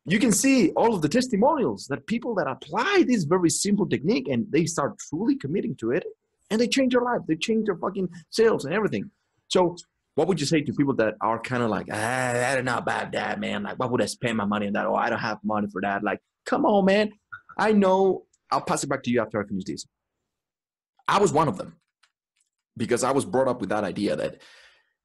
you can see all of the testimonials that people that apply this very simple technique and they start truly committing to it, and they change their life. They change their fucking sales and everything. So what would you say to people that are kind of like, I don't know about that, man. Like, why would I spend my money on that? Oh, I don't have money for that. Like, come on, man. I know. I'll pass it back to you after I finish this. I was one of them because I was brought up with that idea that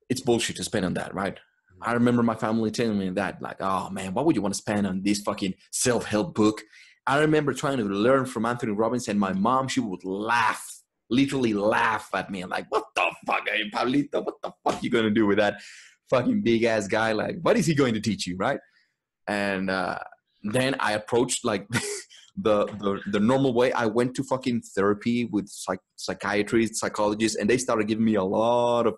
it's bullshit to spend on that, right? I remember my family telling me that, like, oh man, what would you want to spend on this fucking self-help book? I remember trying to learn from Anthony Robbins, and my mom, she would laugh, literally laugh at me. Like, what the fuck, hey, Pablito? What the fuck you going to do with that fucking big ass guy? Like, what is he going to teach you, right? And then I approached like the normal way. I went to fucking therapy with psychiatrists, psychologists, and they started giving me a lot of,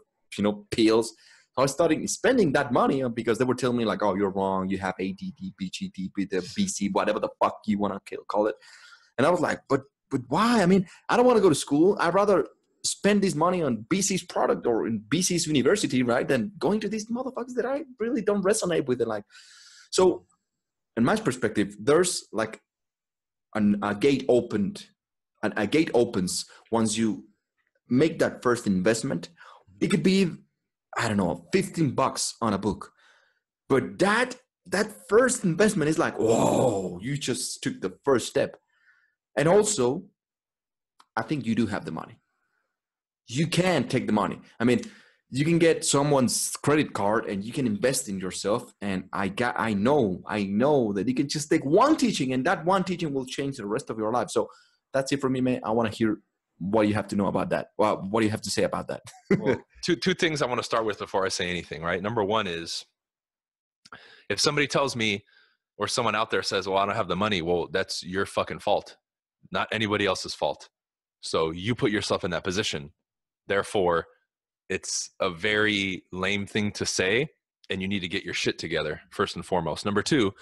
pills. So I started spending that money because they were telling me like, oh, you're wrong. You have ADD, BGD, BC, whatever the fuck you want to call it. And I was like, but why? I mean, I don't want to go to school. I'd rather spend this money on BC's product or in BC's university, right? Than going to these motherfuckers that I really don't resonate with. It. Like, so in my perspective, there's like a gate opened, and a gate opens once you make that first investment. It could be, I don't know, $15 on a book. But that first investment is like, whoa, you just took the first step. And also, I think you do have the money. You can take the money. I mean, you can get someone's credit card and you can invest in yourself. And I know that you can just take one teaching, and that one teaching will change the rest of your life. So that's it for me, man. I want to hear what you have to know about that. Well, what do you have to say about that? Well, two things I want to start with before I say anything, right? Number one is, if somebody tells me, or someone out there says, well, I don't have the money, well, that's your fucking fault, not anybody else's fault. So you put yourself in that position. Therefore, it's a very lame thing to say, and you need to get your shit together, first and foremost. Number two,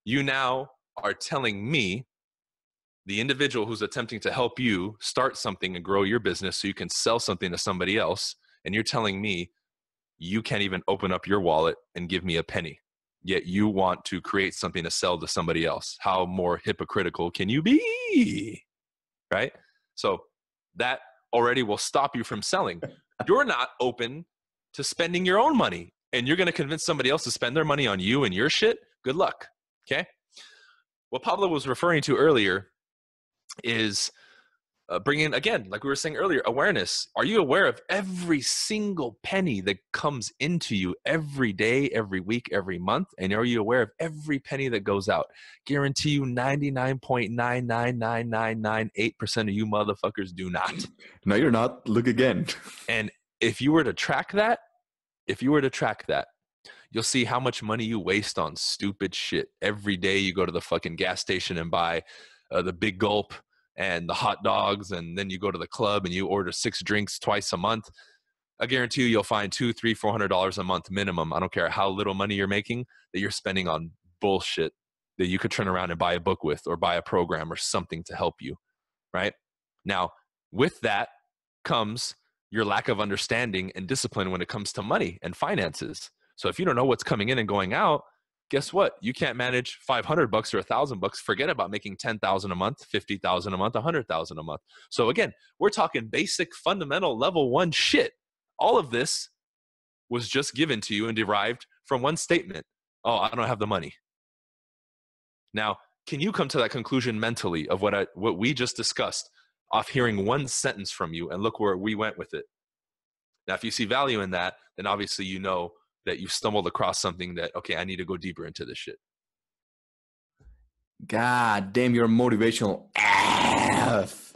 you now are telling me, the individual who's attempting to help you start something and grow your business so you can sell something to somebody else, and you're telling me you can't even open up your wallet and give me a penny, yet you want to create something to sell to somebody else. How more hypocritical can you be? Right? So that already will stop you from selling. You're not open to spending your own money, and you're going to convince somebody else to spend their money on you and your shit. Good luck. Okay? What Pablo was referring to earlier is bringing, again, like we were saying earlier, awareness. Are you aware of every single penny that comes into you every day, every week, every month? And are you aware of every penny that goes out? Guarantee you 99.99998% of you motherfuckers do not. No, you're not. Look again. And if you were to track that, you'll see how much money you waste on stupid shit. Every day you go to the fucking gas station and buy the big gulp and the hot dogs, and then you go to the club and you order 6 drinks twice a month. I guarantee you'll find $200, $300, $400 a month minimum. I don't care how little money you're making, that you're spending on bullshit that you could turn around and buy a book with, or buy a program or something to help you, right? Now, with that comes your lack of understanding and discipline when it comes to money and finances. So if you don't know what's coming in and going out, guess what? You can't manage $500 or $1,000. Forget about making $10,000 a month, $50,000 a month, $100,000 a month. So again, we're talking basic, fundamental, level 1 shit. All of this was just given to you and derived from one statement. Oh, I don't have the money. Now, can you come to that conclusion mentally of what we just discussed off hearing one sentence from you, and look where we went with it? Now, if you see value in that, then obviously you know that you stumbled across something that, okay, I need to go deeper into this shit. God damn, you're motivational AF.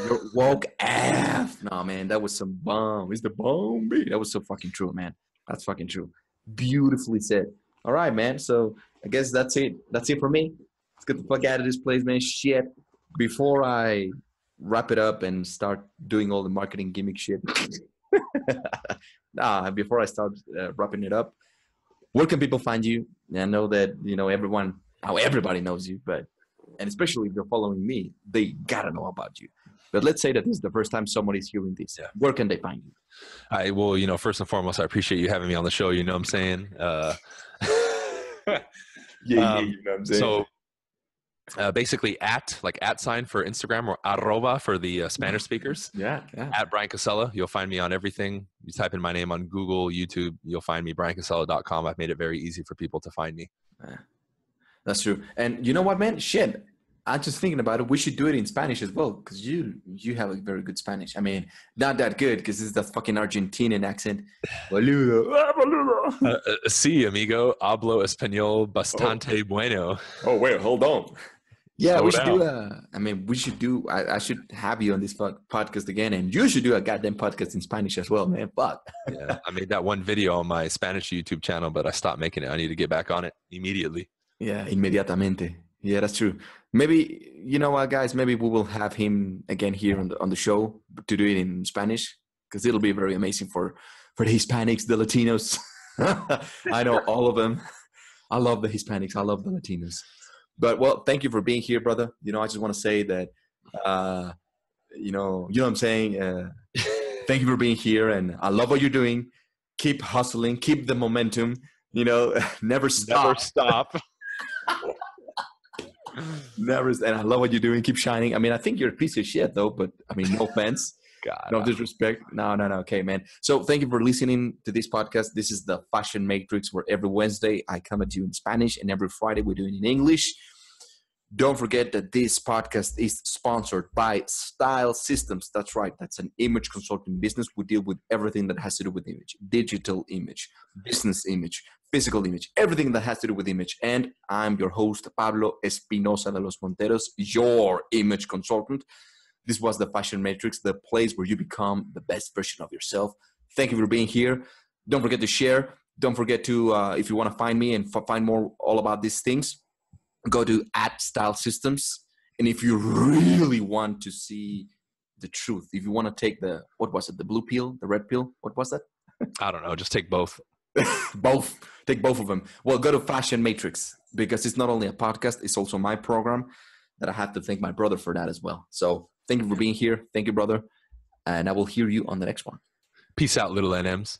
You're woke AF. No, man, that was some bomb. It's the bomb, baby. That was so fucking true, man. That's fucking true. Beautifully said. All right, man. So I guess that's it. That's it for me. Let's get the fuck out of this place, man. Shit. Before I wrap it up and start doing all the marketing gimmick shit. Before I start wrapping it up, where can people find you? I know that, everybody knows you, and especially if they're following me, they gotta know about you. But let's say that this is the first time somebody's hearing this. Yeah. Where can they find you? First and foremost, I appreciate you having me on the show. You know what I'm saying? Yeah, you know what I'm saying? So basically at sign for Instagram, or arroba for the Spanish speakers. Yeah. At Bryan Casella. You'll find me on everything. You type in my name on Google, YouTube, you'll find me, bryancasella.com. I've made it very easy for people to find me. That's true. And you know what, man? Shit. I'm just thinking about it. We should do it in Spanish as well, because you have a very good Spanish. I mean, not that good, because it's the fucking Argentinian accent. Boludo. Boludo. Sí, amigo. Hablo español bastante bueno. Oh, wait, hold on. Yeah, Slow we should down. we should do, I should have you on this podcast again, and you should do a goddamn podcast in Spanish as well, man. Fuck. Yeah, I made that one video on my Spanish YouTube channel, but I stopped making it. I need to get back on it immediately. Yeah, inmediatamente. Yeah, that's true. Maybe, you know what, guys, maybe we will have him again here on the show to do it in Spanish, because it'll be very amazing for the Hispanics, the Latinos. I know all of them. I love the Hispanics. I love the Latinos. But, well, thank you for being here, brother. You know, I just want to say that, you know what I'm saying? Thank you for being here, and I love what you're doing. Keep hustling. Keep the momentum. You know, never stop. Never stop. Never. And I love what you're doing. Keep shining. I mean, I think you're a piece of shit, though, but, I mean, no offense. God. No disrespect. No. Okay, man. So thank you for listening to this podcast. This is the Fashion Matrix, where every Wednesday I come at you in Spanish, and every Friday we're doing it in English. Don't forget that this podcast is sponsored by Style Systems. That's right. That's an image consulting business. We deal with everything that has to do with image, digital image, business image, physical image, everything that has to do with image. And I'm your host, Pablo Espinosa de los Monteros, your image consultant. This was the Fashion Matrix, the place where you become the best version of yourself. Thank you for being here. Don't forget to share. Don't forget to, if you want to find me and find more all about these things, go to @StyleSystems. And if you really want to see the truth, if you want to take the blue pill, the red pill, what was that? I don't know. Just take both. Both. Take both of them. Well, go to Fashion Matrix, because it's not only a podcast, it's also my program that I have to thank my brother for that as well. So thank you for being here. Thank you, brother. And I will hear you on the next one. Peace out, little NMs.